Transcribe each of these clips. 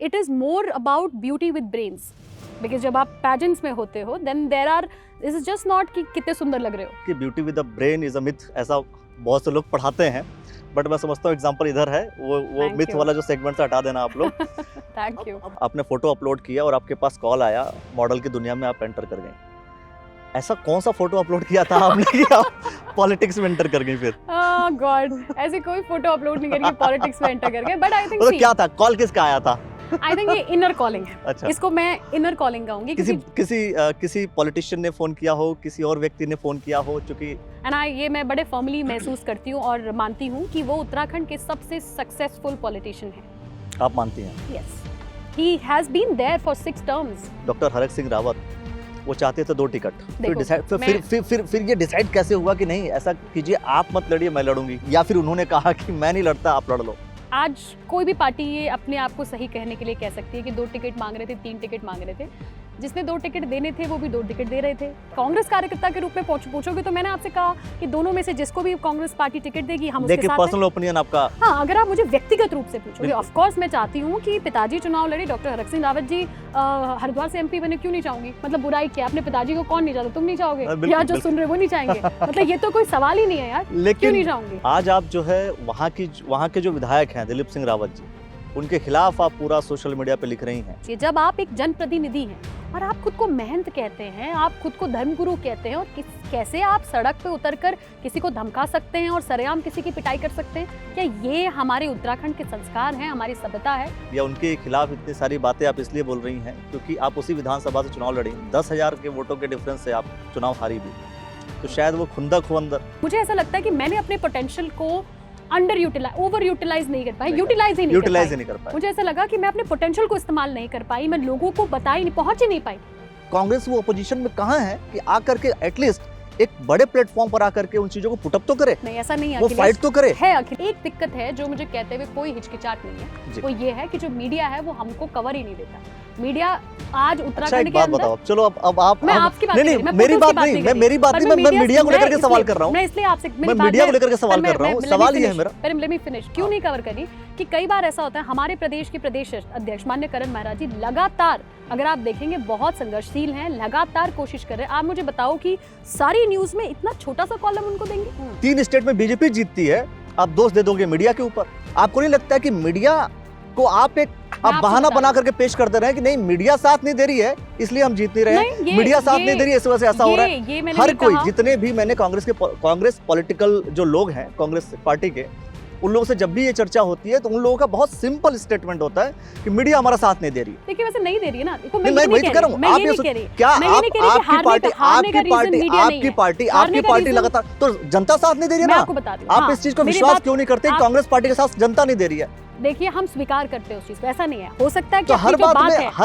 It is more about beauty with brains, because जब आप pageants में होते हो then there are, this is just not कि कितने सुंदर लग रहे हो। कि beauty with the brain is a myth, ऐसा बहुत से लोग पढ़ाते हैं, बट मैं समझता हूँ एग्जांपल इधर है, वो Thank मिथ you. वाला जो सेगमेंट से हटा देना आप लोग। Thank you. आपने फोटो अपलोड किया और आपके पास कॉल आया, मॉडल की दुनिया में आप एंटर कर गए। ऐसा कौन सा फोटो अपलोड किया था आपने कि आप पॉलिटिक्स में एंटर कर गई फिर? गॉड, ऐसे कोई फोटो अपलोड नहीं करके पॉलिटिक्स में एंटर कर गए, बट आई थिंक तो क्या था, कॉल किसका आया था? आई थिंक ये इनर कॉलिंग है। अच्छा, इसको मैं इनर कॉलिंग कहूंगी। किसी पॉलिटिशियन ने फोन किया हो, किसी और व्यक्ति ने फोन किया हो, क्योंकि ये मैं बड़े फर्मली महसूस करती हूँ और मानती हूँ कि वो उत्तराखंड के सबसे सक्सेसफुल पॉलिटिशियन है। आप मानती हैं? Yes, he has been there for 6 terms. Doctor Harak Singh Rawat वो चाहते थे 2 टिकट, फिर ये डिसाइड कैसे हुआ कि नहीं ऐसा कीजिए, आप मत लड़िए मैं लड़ूंगी, या फिर उन्होंने कहा कि मैं नहीं लड़ता आप लड़ लो? आज कोई भी पार्टी ये अपने आप को सही कहने के लिए कह सकती है कि 2 टिकट मांग रहे थे, 3 टिकट मांग रहे थे। जिसने 2 टिकट देने थे वो भी 2 टिकट दे रहे थे। कांग्रेस कार्यकर्ता के रूप में पूछोगे तो मैंने आपसे कहा कि दोनों में से जिसको भी कांग्रेस पार्टी टिकट देगी हम उसके साथ। पर्सनल ओपिनियन आपका? हाँ, अगर आप मुझे व्यक्तिगत रूप से पूछोगे, ऑफ कोर्स मैं चाहती हूँ कि पिताजी चुनाव लड़े, डॉक्टर हरक सिंह रावत जी हरिद्वार से एमपी बने, क्यों नहीं चाहूंगी? मतलब बुराई क्या, अपने पिताजी को कौन नहीं चाहता? तुम नहीं चाहोगे या जो सुन रहे वो नहीं चाहेंगे? मतलब ये तो कोई सवाल ही नहीं है यार, क्यों नहीं चाहूंगी? आज आप जो है वहाँ के जो विधायक हैं दिलीप सिंह रावत जी, उनके खिलाफ आप पूरा सोशल मीडिया पे लिख रही हैं। जब आप एक जनप्रतिनिधि हैं और आप खुद को महंत कहते हैं, आप खुद को धर्मगुरु कहते हैं, और कैसे आप सड़क पे उतरकर किसी को धमका सकते हैं और सरेआम किसी की पिटाई कर सकते हैं? क्या ये हमारे उत्तराखंड के संस्कार हैं, हमारी सभ्यता है? या उनके खिलाफ इतनी सारी बातें आप इसलिए बोल रही हैं क्योंकि आप उसी विधानसभा से चुनाव लड़ी, 10,000 के वोटों के डिफरेंस से आप चुनाव हारी भी, तो शायद वो खुंदक हो अंदर। मुझे ऐसा लगता है कि मैंने अपने पोटेंशियल को ओवर यूटिलाइज नहीं कर पाई, यूटिलाइज ही नहीं कर पाई। मुझे ऐसा लगा कि मैं अपने पोटेंशियल को इस्तेमाल नहीं कर पाई, मैं लोगों को पहुंच ही नहीं पाई। कांग्रेस वो अपोजिशन में कहाँ है कि आकर के एटलीस्ट एक बड़े प्लेटफॉर्म पर आकर के उन चीजों को पुटअप तो करे? नहीं, ऐसा नहीं है, वो फाइट तो करे है। एक दिक्कत है जो मुझे कहते हुए कोई हिचकिचाहट नहीं है, वो ये है कि जो मीडिया है वो हमको कवर ही नहीं देता। मीडिया आज उत्तराखंड के अंदर, बताओ, चलो अब आप, मैं आपकी बात नहीं, मेरी बात नहीं, मैं मीडिया को लेकर के सवाल कर रहा हूँ। मैं इसलिए आपसे मीडिया को लेकर के सवाल कर रहा हूँ। सवाल ये है मेरा, लेट मी फिनिश, क्यों नहीं कवर करी कि कई बार ऐसा होता है, हमारे प्रदेश के प्रदेश अध्यक्ष माननीय करण महाराज जी लगातार, अगर आप देखेंगे, बहुत संघर्षशील हैं, लगातार कोशिश कर रहे हैं। आप मुझे बताओ कि सारी न्यूज में इतना छोटा सा कॉलम उनको देंगे? 3 स्टेट में बीजेपी जीतती है, आप दोष दे दोगे मीडिया के ऊपर? आपको नहीं लगता है कि मीडिया को आप बहाना बना करके पेश करते रहे कि नहीं मीडिया साथ नहीं दे रही है इसलिए हम जीत नहीं रहे हैं, मीडिया साथ नहीं दे रही है इस वजह से ऐसा हो रहा है? हर कोई, जितने भी मैंने कांग्रेस पॉलिटिकल जो लोग हैं कांग्रेस पार्टी के, उन लोगों से जब भी ये चर्चा होती है तो उन लोगों का बहुत सिंपल स्टेटमेंट होता है कि मीडिया हमारा साथ नहीं दे रही है। देखिए, वैसे नहीं दे रही है ना, देखो मैं वही कह रहा हूँ, आप ये क्या आपकी पार्टी लगातार, तो जनता साथ नहीं दे रही है ना? आप इस चीज को विश्वास क्यों नहीं करते? कांग्रेस पार्टी के साथ जनता नहीं दे रही है। देखिए, हम स्वीकार करते हैं उस चीज को, ऐसा नहीं है। हो सकता है कि तो हर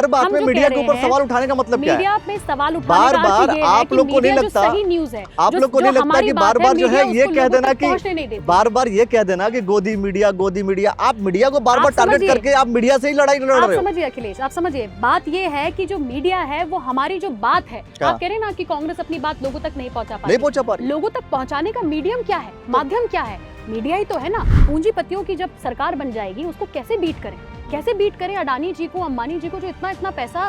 बात में मीडिया के ऊपर सवाल उठाने का मतलब क्या है? मीडिया में सवाल उठाने का अर्थ ये है कि मीडिया जो सही न्यूज़ है, आप लोग को नहीं लगता कि बार-बार जो है ये कह देना कि बार-बार ये कह देना कि गोदी मीडिया, आप मीडिया को बार-बार टारगेट करके आप मीडिया से ही लड़ाई लड़ रहे हो। समझिए अखिलेश, आप समझिए, बात ये है कि जो मीडिया है वो हमारी जो बात है, आप कह रहे हैं ना कि कांग्रेस अपनी बात लोगों तक नहीं पहुंचा पा रही। लोगों तक पहुंचाने का मीडियम क्या है, माध्यम क्या है? मीडिया ही तो है ना। पूंजीपतियों की जब सरकार बन जाएगी उसको कैसे बीट करें? अडानी जी को, अंबानी जी को जो इतना पैसा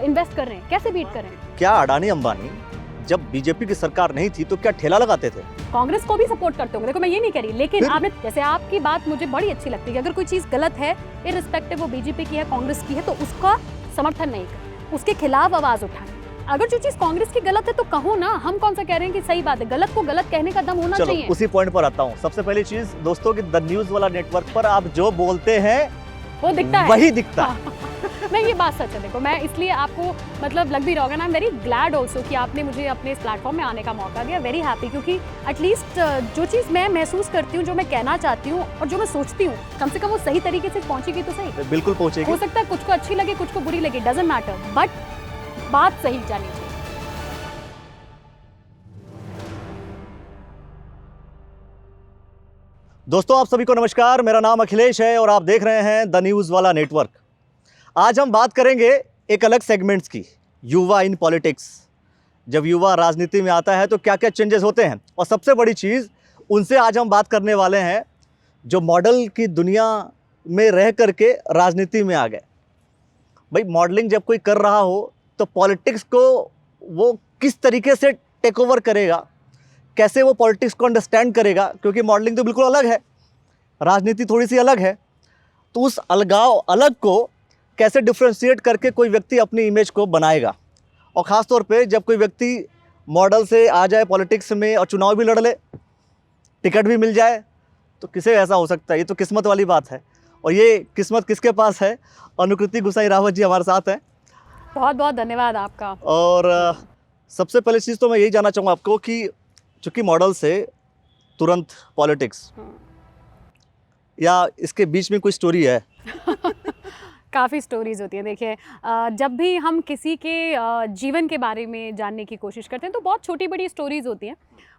इन्वेस्ट कर रहे हैं, कैसे बीट करें? क्या अडानी अंबानी जब बीजेपी की सरकार नहीं थी तो क्या ठेला लगाते थे? कांग्रेस को भी सपोर्ट करते होंगे, देखो मैं ये नहीं कह रही, लेकिन आपने, जैसे आपकी बात मुझे बड़ी अच्छी लगती है कि अगर कोई चीज गलत है, इररिस्पेक्टिव वो बीजेपी की है, कांग्रेस की है, तो उसका समर्थन नहीं कर, उसके खिलाफ आवाज उठाएं। अगर जो चीज कांग्रेस की गलत है तो कहो ना, हम कौन सा कह रहे हैं कि सही बात है? गलत को गलत कहने का दम होना चाहिए। उसी पॉइंट पर आता हूँ। सबसे पहली चीज दोस्तों की द न्यूज वाला नेटवर्क पर आप जो बोलते हैं वो दिखता है, वही दिखता है। नहीं, ये बात सच है। देखो, मैं इसलिए आपको मतलब लग भी रहा होगा ना, I am very glad also कि आपने मुझे अपने इस प्लेटफॉर्म में आने का मौका दिया। वेरी हैप्पी, क्योंकि एटलीस्ट जो चीज़ मैं महसूस करती हूँ, जो मैं कहना चाहती हूँ और जो मैं सोचती हूँ, कम से कम वो सही तरीके से पहुंचेगी तो सही। बिल्कुल पहुंचेगी। हो सकता है कुछ को अच्छी लगे, कुछ को बुरी लगे, डजंट मैटर, बट बात सही जानी चाहिए। दोस्तों, आप सभी को नमस्कार। मेरा नाम अखिलेश है और आप देख रहे हैं द न्यूज़ वाला नेटवर्क। आज हम बात करेंगे एक अलग सेगमेंट्स की, युवा इन पॉलिटिक्स। जब युवा राजनीति में आता है तो क्या क्या चेंजेस होते हैं, और सबसे बड़ी चीज़ उनसे आज हम बात करने वाले हैं जो मॉडल की दुनिया में रह करके राजनीति में आ गए। भाई मॉडलिंग जब कोई कर रहा हो तो पॉलिटिक्स को वो किस तरीके से टेक ओवर करेगा, कैसे वो पॉलिटिक्स को अंडरस्टैंड करेगा, क्योंकि मॉडलिंग तो बिल्कुल अलग है, राजनीति थोड़ी सी अलग है। तो उस अलग को कैसे डिफ्रेंशिएट करके कोई व्यक्ति अपनी इमेज को बनाएगा, और ख़ास तौर पे जब कोई व्यक्ति मॉडल से आ जाए पॉलिटिक्स में और चुनाव भी लड़ ले, टिकट भी मिल जाए, तो किसे ऐसा हो सकता है? ये तो किस्मत वाली बात है। और ये किस्मत किसके पास है? अनुकृति गुसाई रावत जी हमारे साथ हैं। बहुत बहुत धन्यवाद आपका। और सबसे पहले चीज़ तो मैं यही जानना चाहूँगा आपको कि चूँकि मॉडल से तुरंत पॉलिटिक्स, या इसके बीच में कोई स्टोरी है? काफ़ी स्टोरीज़ होती हैं। देखिए, जब भी हम किसी के जीवन के बारे में जानने की कोशिश करते हैं तो बहुत छोटी बड़ी स्टोरीज़ होती हैं,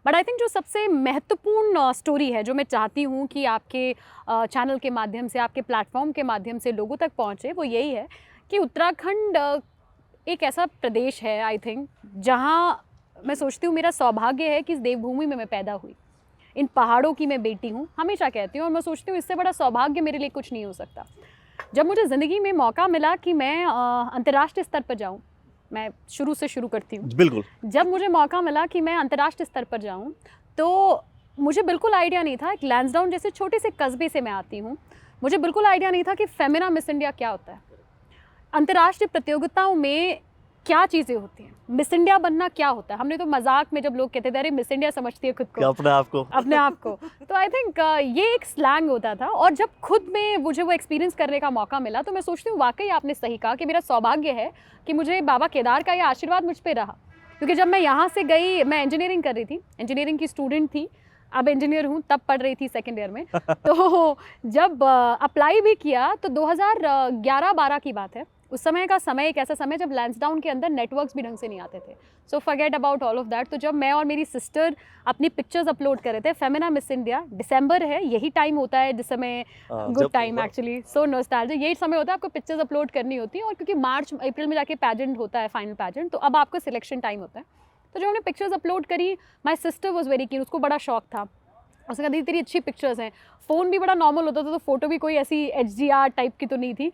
बट आई थिंक जो सबसे महत्वपूर्ण स्टोरी है जो मैं चाहती हूँ कि आपके चैनल के माध्यम से, आपके प्लेटफॉर्म के माध्यम से लोगों तक पहुँचे, वो यही है कि उत्तराखंड एक ऐसा प्रदेश है आई थिंक जहाँ मैं सोचती हूँ मेरा सौभाग्य है कि इस देवभूमि में मैं पैदा हुई, इन पहाड़ों की मैं बेटी हूँ, हमेशा कहती हूँ। और मैं सोचती हूँ इससे बड़ा सौभाग्य मेरे लिए कुछ नहीं हो सकता। जब मुझे ज़िंदगी में मौका मिला कि मैं अंतर्राष्ट्रीय स्तर पर जाऊँ, मैं शुरू से शुरू करती हूँ। बिल्कुल। जब मुझे मौका मिला कि मैं अंतर्राष्ट्रीय स्तर पर जाऊँ, तो मुझे बिल्कुल आइडिया नहीं था। एक लैंसडाउन जैसे छोटे से कस्बे से मैं आती हूँ, मुझे बिल्कुल आइडिया नहीं था कि फेमिना मिस इंडिया क्या होता है, अंतर्राष्ट्रीय प्रतियोगिताओं में क्या चीज़ें होती हैं, मिस इंडिया बनना क्या होता है। हमने तो मजाक में जब लोग कहते थे अरे मिस इंडिया समझती है खुद को, अपने आप को तो आई थिंक ये एक स्लैंग होता था। और जब खुद में मुझे वो एक्सपीरियंस करने का मौका मिला तो मैं सोचती हूँ वाकई आपने सही कहा कि मेरा सौभाग्य है कि मुझे बाबा केदार का ये आशीर्वाद मुझ पर रहा। क्योंकि जब मैं यहाँ से गई, मैं इंजीनियरिंग कर रही थी, इंजीनियरिंग की स्टूडेंट थी, अब इंजीनियर हूँ, तब पढ़ रही थी सेकेंड ईयर में। तो जब अप्लाई भी किया तो 2011-12 की बात है। उस समय का समय एक ऐसा समय जब लैंसडाउन के अंदर नेटवर्क्स भी ढंग से नहीं आते थे। So forget about all of that. तो जब मैं और मेरी सिस्टर अपनी पिक्चर्स अपलोड कर रहे थे, फेमिना मिस इंडिया, दिसंबर है, यही टाइम होता है जिस समय, गुड टाइम एक्चुअली, सो नॉस्टैल्जिक, यही समय होता है आपको पिक्चर्स अपलोड करनी होती है। और क्योंकि मार्च अप्रैल में जाके पैजेंट होता है, फाइनल पैजेंट, तो अब आपको सिलेक्शन टाइम होता है। तो जब हमने पिक्चर्स अपलोड करी, my sister was very keen, उसको बड़ा शौक था। उसने कहा दीदी तेरी अच्छी पिक्चर्स हैं, फ़ोन भी बड़ा नॉर्मल होता था, तो फोटो भी कोई ऐसी HDR टाइप की तो नहीं थी।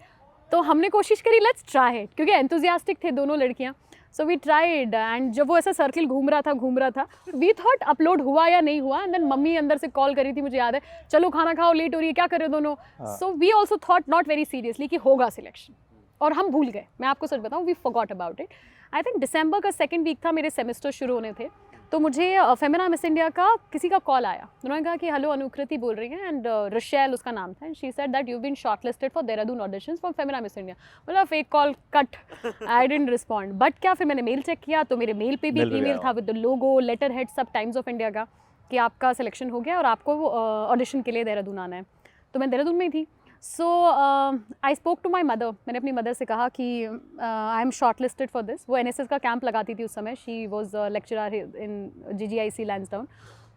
तो हमने कोशिश करी लेट्स ट्राई इट, क्योंकि एंथुजियास्टिक थे दोनों लड़कियां। सो वी ट्राइड, एंड जब वो ऐसा सर्किल घूम रहा था, वी थॉट अपलोड हुआ या नहीं हुआ। एंड देन मम्मी अंदर से कॉल करी थी, मुझे याद है, चलो खाना खाओ, लेट हो रही है, क्या कर रहे हो दोनों। So we also thought not very seriously कि होगा सिलेक्शन, और हम भूल गए। मैं आपको सच बताऊँ, we forgot about it. I think दिसंबर का सेकेंड वीक था, मेरे सेमेस्टर शुरू होने थे। तो मुझे फेमिना मिस इंडिया का किसी का कॉल आया। उन्होंने कहा कि हेलो अनुकृति बोल रही हैं, एंड रशेल उसका नाम था, and she said that you been shortlisted for Dehradun auditions for Femina Miss India. मतलब fake call cut, I didn't respond. But क्या, फिर मैंने मेल चेक किया तो मेरे मेल पे भी ईमेल था with the logo, letter head, सब टाइम्स ऑफ इंडिया का, कि आपका सिलेक्शन हो गया और आपको ऑडिशन के लिए देहरादून आना है। तो मैं देहरादून में ही थी। So I spoke to my mother, मैंने अपनी मदर से कहा कि I am shortlisted for this. वो NSS का कैंप लगाती थी उस समय, she was lecturer in GGIC Lansdowne.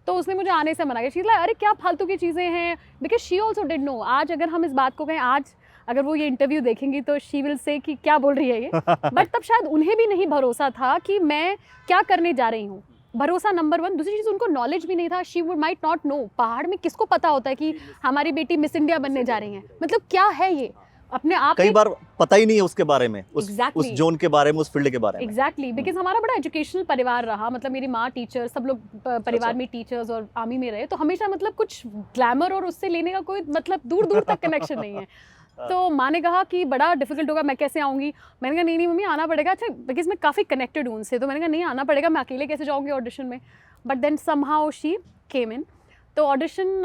तो उसने मुझे आने से मना किया। शी लाइक अरे क्या फालतू की चीज़ें हैं, because she also did no. आज अगर हम इस बात को कहें, आज अगर वो ये इंटरव्यू देखेंगी तो शी विल से कि क्या बोल रही है ये। बट तब शायद उन्हें भी नहीं भरोसा था कि मैं क्या करने जा रही हूँ। भरोसा नंबर 1। दूसरी चीज़, उनको नॉलेज भी नहीं था। She would might not know. पहाड़ में किसको पता होता है कि हमारी बेटी मिस इंडिया बनने जा रही है, मतलब क्या है ये, अपने आप कई बार पता ही नहीं है उसके बारे में, उस जोन के बारे में, उस फील्ड के बारे में। एग्जैक्टली, बिकॉज हमारा बड़ा एजुकेशनल परिवार रहा। मतलब मेरी माँ टीचर, सब लोग परिवार में टीचर्स और आर्मी में रहे, तो हमेशा मतलब कुछ ग्लैमर और उससे लेने का कोई मतलब दूर दूर तक कनेक्शन नहीं है। तो माँ ने कहा कि बड़ा डिफिकल्ट होगा, मैं कैसे आऊँगी। मैंने कहा नहीं मम्मी आना पड़ेगा। अच्छा, बिकॉज मैं काफ़ी कनेक्टेड हूँ उनसे, तो मैंने कहा नहीं आना पड़ेगा, मैं अकेले कैसे जाऊँगी ऑडिशन में। But then somehow she came in. तो ऑडिशन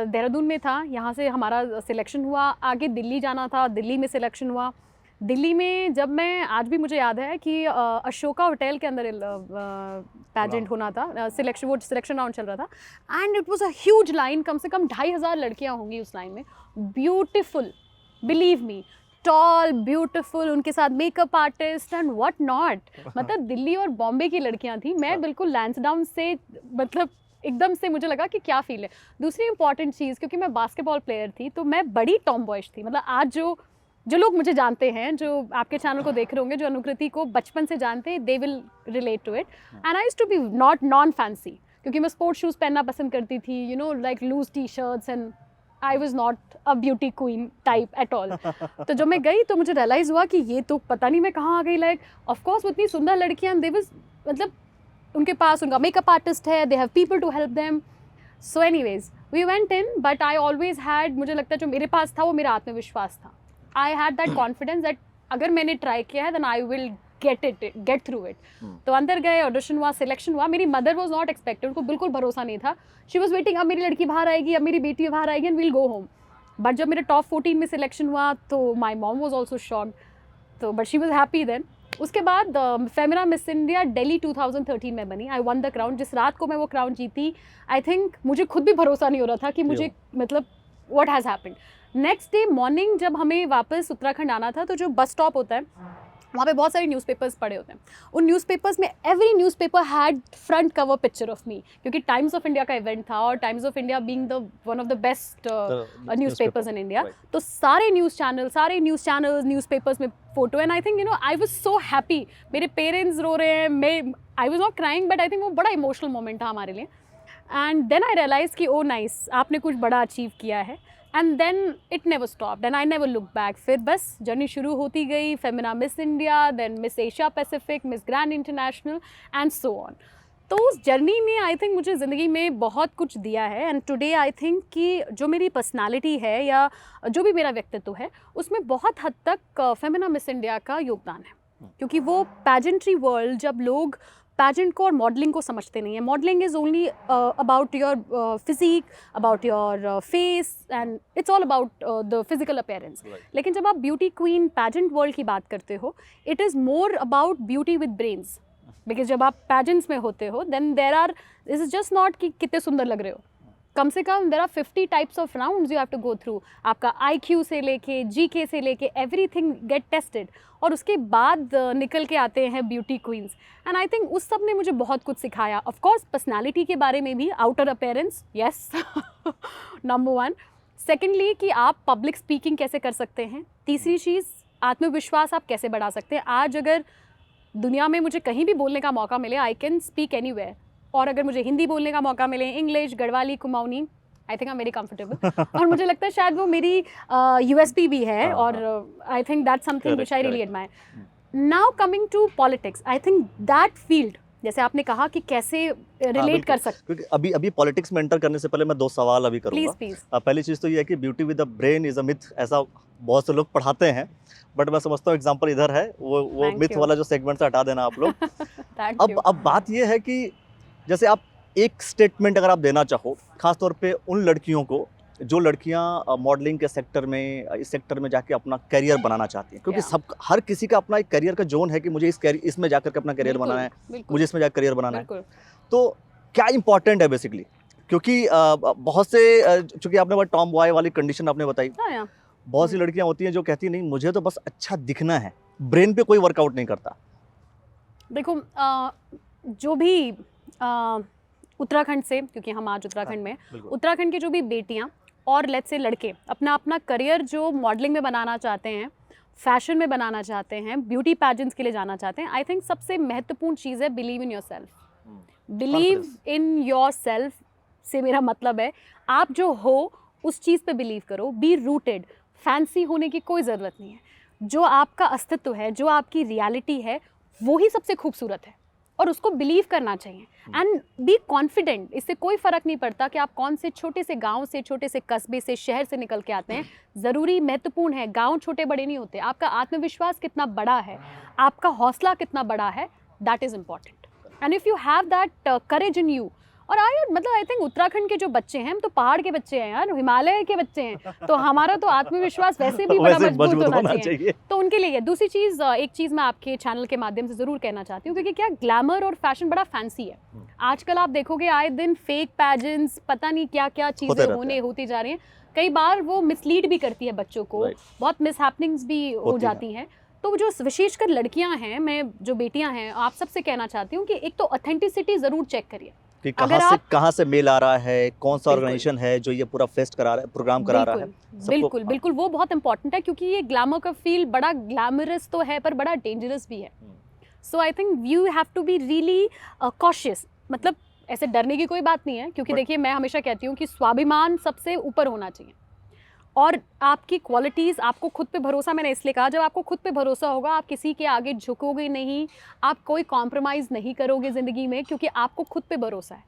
देहरादून में था, यहाँ से हमारा सिलेक्शन हुआ, आगे दिल्ली जाना था, दिल्ली में सिलेक्शन हुआ। दिल्ली में जब मैं, आज भी मुझे याद है कि अशोका होटल के अंदर पैजेंट होना था, सिलेक्शन राउंड चल रहा था, and it was a huge line. कम से कम 2500 लड़कियाँ होंगी उस लाइन में, beautiful, believe me, tall, beautiful, उनके साथ makeup artist and what not. मतलब दिल्ली और बॉम्बे की लड़कियां थी। मैं बिल्कुल लैंसडाउन से, मतलब एकदम से मुझे लगा कि क्या फील है। दूसरी इंपॉर्टेंट चीज़, क्योंकि मैं बास्केटबॉल प्लेयर थी, तो मैं बड़ी टॉम बॉयज थी। मतलब आज जो लोग मुझे जानते हैं, जो आपके चैनल को देख रहे होंगे, जो अनुकृति को बचपन से जानते हैं, they will relate to it. And I used to be non fancy, क्योंकि मैं स्पोर्ट्स शूज़ पहनना पसंद करती थी, you know, like loose T shirts and I was not a beauty queen type at all. तो जब मैं गई तो मुझे रियलाइज़ हुआ कि ये तो पता नहीं मैं कहाँ आ गई। लाइक ऑफकोर्स वो इतनी सुंदर लड़कियाँ, दे वाज मतलब उनके पास उनका मेकअप आर्टिस्ट है, they have people to help them. So anyways we went in, but I always had, मुझे लगता है जो मेरे पास था वो मेरा आत्मविश्वास था। I had that confidence that अगर मैंने ट्राई किया है then I will get through it. तो अंदर गए, ऑडिशन हुआ, सिलेक्शन हुआ। मेरी मदर वॉज नॉट एक्सपेक्टेड, उनको बिल्कुल भरोसा नहीं था। शी वॉज वेटिंग अब मेरी लड़की बाहर आएगी, अब मेरी बेटी बाहर आएगी and will go home. But जब मेरे टॉप 14 में सिलेक्शन हुआ तो my mom was also shocked, तो but she was happy then. उसके बाद फेमिना मिस इंडिया दिल्ली 2013 में बनी। I won the crown. जिस रात को मैं वो क्राउन जीती, आई थिंक मुझे खुद भी भरोसा नहीं हो रहा था कि मुझे मतलब what has happened. Next day morning जब हमें वापस उत्तराखंड आना था, तो जो बस स्टॉप होता है वहाँ पे बहुत सारे न्यूज़पेपर्स पड़े होते हैं। उन न्यूज़पेपर्स में every newspaper had front cover picture of me, क्योंकि टाइम्स ऑफ इंडिया का इवेंट था और times of India being the one of the best newspapers in India. तो सारे न्यूज़ चैनल्स न्यूज़पेपर्स में photo. And I think I was so happy. मेरे parents रो रहे हैं, मैं I was not crying, but I think वो बड़ा emotional moment था हमारे लिए। एंड देन आई रियलाइज कि ओ नाइस, आपने कुछ बड़ा अचीव किया है। And then it never stopped and I never look back. फिर बस जर्नी शुरू होती गई, Femina Miss India, then Miss Asia Pacific, Miss Grand International and so on. तो उस जर्नी ने आई थिंक मुझे ज़िंदगी में बहुत कुछ दिया है। एंड टुडे आई थिंक कि जो मेरी पर्सनालिटी है या जो भी मेरा व्यक्तित्व है, उसमें बहुत हद तक फेमिना मिस इंडिया का योगदान है। क्योंकि वो पैजेंट्री वर्ल्ड, जब लोग पैजेंट को और मॉडलिंग को समझते नहीं है, modelling is only about your physique, about your face and it's all about the physical appearance. लेकिन जब आप ब्यूटी क्वीन पैजेंट वर्ल्ड की बात करते हो, it is more about beauty with brains. Because जब आप पैजेंट्स में होते हो then there are, this is just not कि कितने सुंदर लग रहे हो, कम से कम there are 50 types of rounds you have to go through. आपका IQ से लेके GK से लेके एवरीथिंग गेट टेस्टेड, और उसके बाद निकल के आते हैं beauty queens. And I think उस सब ने मुझे बहुत कुछ सिखाया। ऑफ कोर्स पर्सनैलिटी के बारे में भी, outer appearance yes number 1। Secondly कि आप पब्लिक स्पीकिंग कैसे कर सकते हैं। तीसरी चीज़, आत्मविश्वास आप कैसे बढ़ा सकते हैं। आज अगर दुनिया में मुझे कहीं भी बोलने का मौका मिले, आई कैन स्पीक एनीवेयर। और अगर मुझे हिंदी बोलने का मौका मिले, English, Garhwali, Kumaoni, I think I am very comfortable. और मुझे लगता है शायद वो मेरी USP भी है, और I think that's something which I really admire. Now coming to politics, I think that field, जैसे आपने कहा कि कैसे रिलेट कर सकते। क्योंकि अभी पॉलिटिक्स में एंटर करने से पहले मैं 2 सवाल अभी करूंगा। प्लीज। पहली चीज़ तो ये है कि beauty with the brain is a myth, ऐसा बहुत से लोग पढ़ाते हैं, बट मैं समझता हूँ एग्जांपल इधर है, वो मिथ वाला जो सेगमेंट से हटा देना आप लोग। अब बात ये है कि जैसे आप एक स्टेटमेंट अगर आप देना चाहो, खासतौर पे उन लड़कियों को जो लड़कियां मॉडलिंग के सेक्टर में, इस सेक्टर में जाके अपना करियर बनाना चाहती हैं, क्योंकि सब हर किसी का अपना एक करियर का जोन है कि मुझे इसमें जाकर के अपना करियर बनाना है, मुझे इसमें जाकर करियर बनाना है। तो क्या इंपॉर्टेंट है बेसिकली, क्योंकि बहुत से, चूंकि आपने वो टॉम बॉय वाली कंडीशन आपने बताई, बहुत सी लड़कियां होती हैं जो कहती नहीं मुझे तो बस अच्छा दिखना है, ब्रेन पे कोई वर्कआउट नहीं करता। देखो जो भी उत्तराखंड से, क्योंकि हम आज उत्तराखंड में, उत्तराखंड की जो भी बेटियां और लेट्स से लड़के अपना करियर जो मॉडलिंग में बनाना चाहते हैं, फैशन में बनाना चाहते हैं, ब्यूटी पैजेंट्स के लिए जाना चाहते हैं, आई थिंक सबसे महत्वपूर्ण चीज़ है believe in your self. Believe in your self से मेरा मतलब है आप जो हो उस चीज़ पे बिलीव करो, बी रूटेड। फैंसी होने की कोई ज़रूरत नहीं है। जो आपका अस्तित्व है, जो आपकी रियलिटी है, वो ही सबसे खूबसूरत है और उसको बिलीव करना चाहिए। And be confident. इससे कोई फ़र्क नहीं पड़ता कि आप कौन से छोटे से गांव से, छोटे से कस्बे से, शहर से निकल के आते हैं। ज़रूरी महत्वपूर्ण है, गांव छोटे बड़े नहीं होते, आपका आत्मविश्वास कितना बड़ा है, आपका हौसला कितना बड़ा है, that is important. And if you have that courage in you, और आई थिंक उत्तराखंड के जो बच्चे हैं, हम तो पहाड़ के बच्चे हैं यार, हिमालय के बच्चे हैं, तो हमारा तो आत्मविश्वास वैसे भी बड़ा मजबूत होना चाहिए। तो उनके लिए दूसरी चीज़, एक चीज़ मैं आपके चैनल के माध्यम से ज़रूर कहना चाहती हूँ, क्योंकि क्या ग्लैमर और फैशन बड़ा फैंसी है। आजकल आप देखोगे आए दिन फेक पैजेंट्स, पता नहीं क्या क्या चीज़ें होती जा रही हैं। कई बार वो मिसलीड भी करती है बच्चों को, बहुत मिसहैपनिंग्स भी हो जाती हैं। तो जो विशेषकर लड़कियां हैं, मैं जो बेटियां हैं, आप सबसे कहना चाहती हूँ कि एक तो ऑथेंटिसिटी ज़रूर चेक करिए कि कहाँ से मेल आ रहा है, कौन सा ऑर्गेनाइजेशन है जो ये पूरा फेस्ट करा रहा है, प्रोग्राम करा रहा है। बिल्कुल वो बहुत इंपॉर्टेंट है, क्योंकि ये ग्लैमर का फील्ड बड़ा ग्लैमरस तो है पर बड़ा डेंजरस भी है। So I think you have to be really cautious. मतलब ऐसे डरने की कोई बात नहीं है, क्योंकि देखिए मैं हमेशा कहती हूँ कि स्वाभिमान सबसे ऊपर होना चाहिए। और आपकी क्वालिटीज़, आपको खुद पे भरोसा, मैंने इसलिए कहा जब आपको खुद पे भरोसा होगा आप किसी के आगे झुकोगे नहीं, आप कोई कॉम्प्रोमाइज़ नहीं करोगे ज़िंदगी में, क्योंकि आपको खुद पे भरोसा है।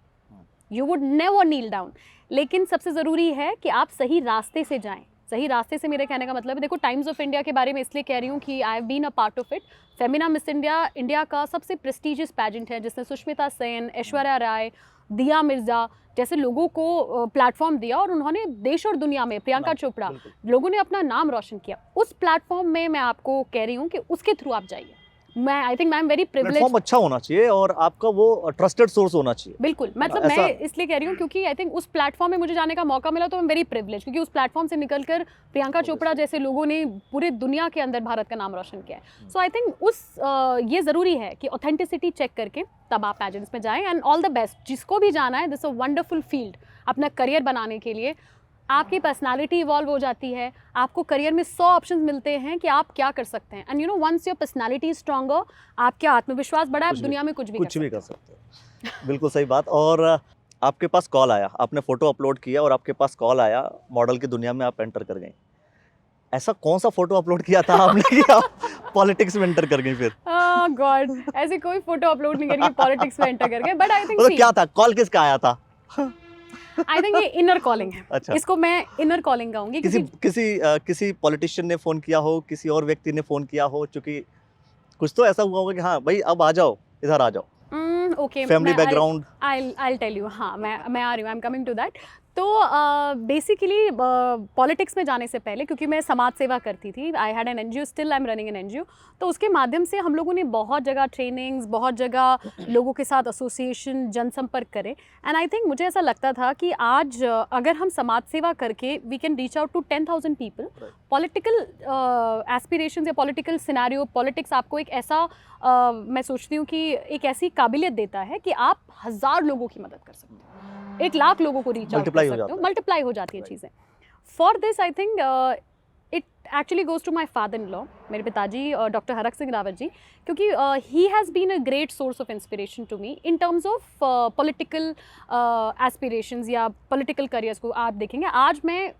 You would never kneel down. लेकिन सबसे ज़रूरी है कि आप सही रास्ते से जाएं। सही रास्ते से मेरे कहने का मतलब है, देखो टाइम्स ऑफ इंडिया के बारे में इसलिए कह रही हूँ कि I have been a part of it. Femina Miss India India का सबसे प्रेस्टिजियस पैजेंट है, जिसने सुष्मिता सेन, ऐश्वर्या राय, दिया मिर्जा जैसे लोगों को प्लेटफॉर्म दिया, और उन्होंने देश और दुनिया में, प्रियंका चोपड़ा, लोगों ने अपना नाम रोशन किया। उस प्लेटफॉर्म में मैं आपको कह रही हूँ कि उसके थ्रू आप जाइए। मैं I think I am very privileged. Platform अच्छा होना चाहिए और आपका वो ट्रस्टेड सोर्स होना चाहिए। बिल्कुल, मतलब मैं इसलिए कह रही हूँ क्योंकि आई थिंक उस प्लेटफॉर्म में मुझे जाने का मौका मिला, तो आई एम वेरी प्रिविलेज्ड, क्योंकि उस प्लेटफॉर्म से निकलकर प्रियंका चोपड़ा जैसे लोगों ने पूरे दुनिया के अंदर भारत का नाम रोशन किया है। सो आई थिंक ये ज़रूरी है कि ऑथेंटिसिटी चेक करके तब आप पेजेंट्स में जाएं। एंड ऑल द बेस्ट जिसको भी जाना है, दिस अ वंडरफुल फील्ड अपना करियर बनाने के लिए। आपकी पर्सनालिटी इवॉल्व हो जाती है, आपको करियर में 100 ऑप्शंस मिलते हैं कि आप क्या कर सकते हैं। And you know once your personality stronger, आपके आत्मविश्वास बढ़ा, आप दुनिया में कुछ भी कर सकते हैं। बिल्कुल सही बात। और आपके पास कॉल आया, आपने फोटो अपलोड किया और आपके पास कॉल आया, मॉडल की दुनिया में आप एंटर कर गई। ऐसा कौन सा फोटो अपलोड किया था आपने कि आप पॉलिटिक्स में एंटर कर गई फिर? गॉड, ऐसे कोई फोटो अपलोड नहीं करके पॉलिटिक्स में एंटर कर गए। बट आई थिंक क्या था, कॉल किसका आया था? आई थिंक ये इनर कॉलिंग है। अच्छा। इसको मैं इनर कॉलिंग कहूंगी। किसी पॉलिटिशियन ने फोन किया हो, किसी और व्यक्ति ने फोन किया हो, क्योंकि कुछ तो ऐसा हुआ होगा कि हाँ भाई अब आ जाओ, इधर आ जाओ। Okay, family background, I tell you. हाँ, मैं आ रही हूँ, I am coming to that. तो बेसिकली पॉलिटिक्स में जाने से पहले, क्योंकि मैं समाज सेवा करती थी, I had an NGO, still I am running an NGO, तो उसके माध्यम से हम लोगों ने बहुत जगह ट्रेनिंग्स, बहुत जगह लोगों के साथ एसोसिएशन, जनसंपर्क करे। एंड आई थिंक मुझे ऐसा लगता था कि आज अगर हम समाज सेवा करके we can reach out to 10,000 people. Political aspirations या पॉलिटिकल सिनेरियो, पॉलिटिक्स आपको एक ऐसा मैं सोचती हूँ कि एक ऐसी काबिलियत देता है कि आप 1000 लोगों की मदद कर सकते हो, 1 लाख लोगों को रीच आउट कर सकते हो, मल्टीप्लाई हो जाती है चीज़ें। For this I think it actually goes to my father in law, मेरे पिताजी डॉक्टर हरक सिंह रावत जी, क्योंकि he has been a great source of inspiration to me in terms of political aspirations या पॉलिटिकल करियर्स को। आप देखेंगे आज मैं,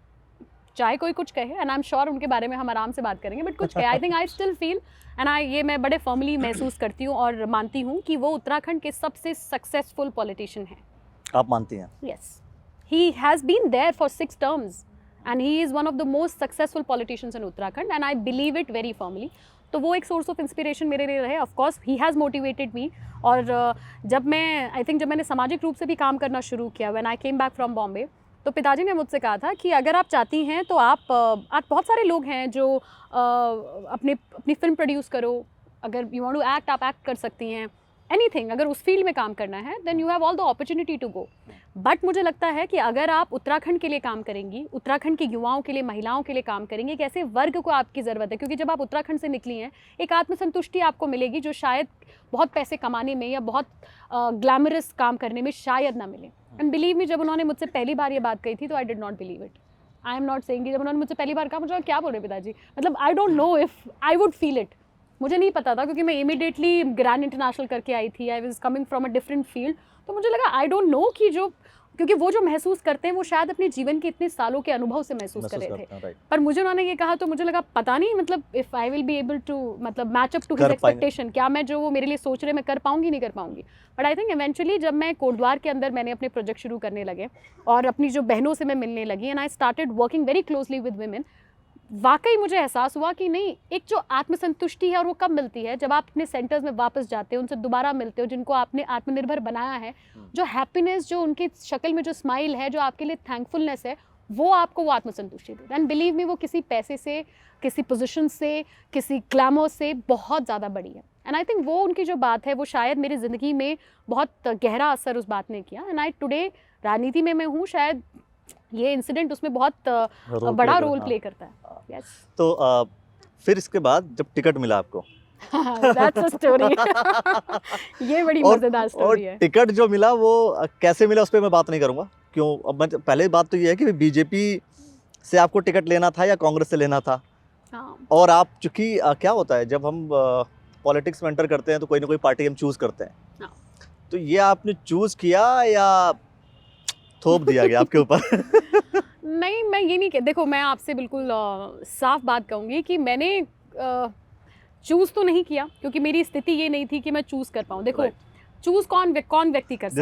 चाहे कोई कुछ कहे, एंड आई एम श्योर उनके बारे में हम आराम से बात करेंगे, बट कुछ कहे, I think I still feel and ये मैं बड़े फर्मली महसूस करती हूँ और मानती हूँ कि वो उत्तराखंड के सबसे सक्सेसफुल पॉलिटिशियन हैं। आप मानती हैं? Yes, he has been there for 6 terms and he is one of the most successful politicians in Uttarakhand, and I believe it very firmly. तो वो एक सोर्स ऑफ इंस्पिरेशन मेरे लिए रहे। Of course he has motivated me. और जब मैंने सामाजिक रूप से भी काम करना शुरू किया, when I came back from Bombay, तो पिताजी ने मुझसे कहा था कि अगर आप चाहती हैं तो आप बहुत सारे लोग हैं जो अपनी फिल्म प्रोड्यूस करो, अगर यू वांट टू एक्ट, आप एक्ट कर सकती हैं, एनीथिंग, अगर उस फील्ड में काम करना है then you have all the opportunity to go. But मुझे लगता है कि अगर आप उत्तराखंड के लिए काम करेंगी, उत्तराखंड के युवाओं के लिए, महिलाओं के लिए काम करेंगी, एक ऐसे वर्ग को आपकी ज़रूरत है, क्योंकि जब आप उत्तराखंड से निकली हैं एक आत्मसंतुष्टि आपको मिलेगी जो शायद बहुत पैसे कमाने में या बहुत ग्लैमरस काम करने में शायद ना मिले। एंड बिलीव मी, जब उन्होंने मुझसे पहली बार ये बात कही थी तो I did not believe it. I am not saying कि जब उन्होंने मुझसे पहली बार कहा, मुझे क्या बोल रहे पिताजी, मतलब I don't know if I would feel it. मुझे नहीं पता था, क्योंकि मैं इमीडिएटली ग्रैंड इंटरनेशनल करके आई थी, I was coming from a different field. तो मुझे लगा आई डोंट नो कि क्योंकि वो जो महसूस करते हैं वो शायद अपने जीवन के इतने सालों के अनुभव से महसूस कर रहे थे। पर मुझे उन्होंने ये कहा तो मुझे लगा पता नहीं, मतलब if I will be able to मतलब match up to his expectation, क्या मैं जो वो मेरे लिए सोच रहे मैं कर पाऊंगी, नहीं कर पाऊंगी। बट आई थिंक इवेंचुअली जब मैं कोटद्वार के अंदर मैंने अपने प्रोजेक्ट शुरू करने लगे और अपनी जो बहनों से मैं मिलने लगी, and I started working very closely with women, वाकई मुझे एहसास हुआ कि नहीं, एक जो आत्मसंतुष्टि है और वो कब मिलती है, जब आप अपने सेंटर्स में वापस जाते हो, उनसे दोबारा मिलते हो, जिनको आपने आत्मनिर्भर बनाया है, जो हैप्पीनेस, जो उनकी शक्ल में जो स्माइल है, जो आपके लिए थैंकफुलनेस है, वो आपको वो आत्मसंतुष्टि देता है। एंड बिलीव मी, वो किसी पैसे से, किसी पोजीशन से, किसी ग्लैमर से बहुत ज़्यादा बड़ी है। एंड आई थिंक वो उनकी जो बात है वो शायद मेरी ज़िंदगी में बहुत गहरा असर उस बात ने किया। एंड आई टुडे राजनीति में मैं हूँ, शायद ये इंसिडेंट उसमें बहुत बड़ा रोल प्ले करता है। Yes. तो फिर इसके बाद जब टिकट मिला आपको That's a story. ये बड़ी मजेदार स्टोरी है। टिकट जो मिला वो कैसे मिला उस पर मैं बात नहीं करूंगा, क्यों, अब मैं पहले बात तो ये है कि बीजेपी से आपको टिकट लेना था या कांग्रेस से लेना था। हाँ। और आप चूंकि क्या होता है जब हम पॉलिटिक्स में एंटर करते हैं तो कोई ना कोई पार्टी हम चूज करते हैं। हाँ। तो ये आपने चूज किया या थोप दिया गया आपके ऊपर? नहीं, मैं ये नहीं देखो, मैं आपसे बिल्कुल साफ बात कहूँगी कि मैंने चूज़ तो नहीं किया, क्योंकि मेरी स्थिति ये नहीं थी कि मैं चूज़ कर पाऊँ। देखो चूज़ कौन व्यक्ति कर सकता है?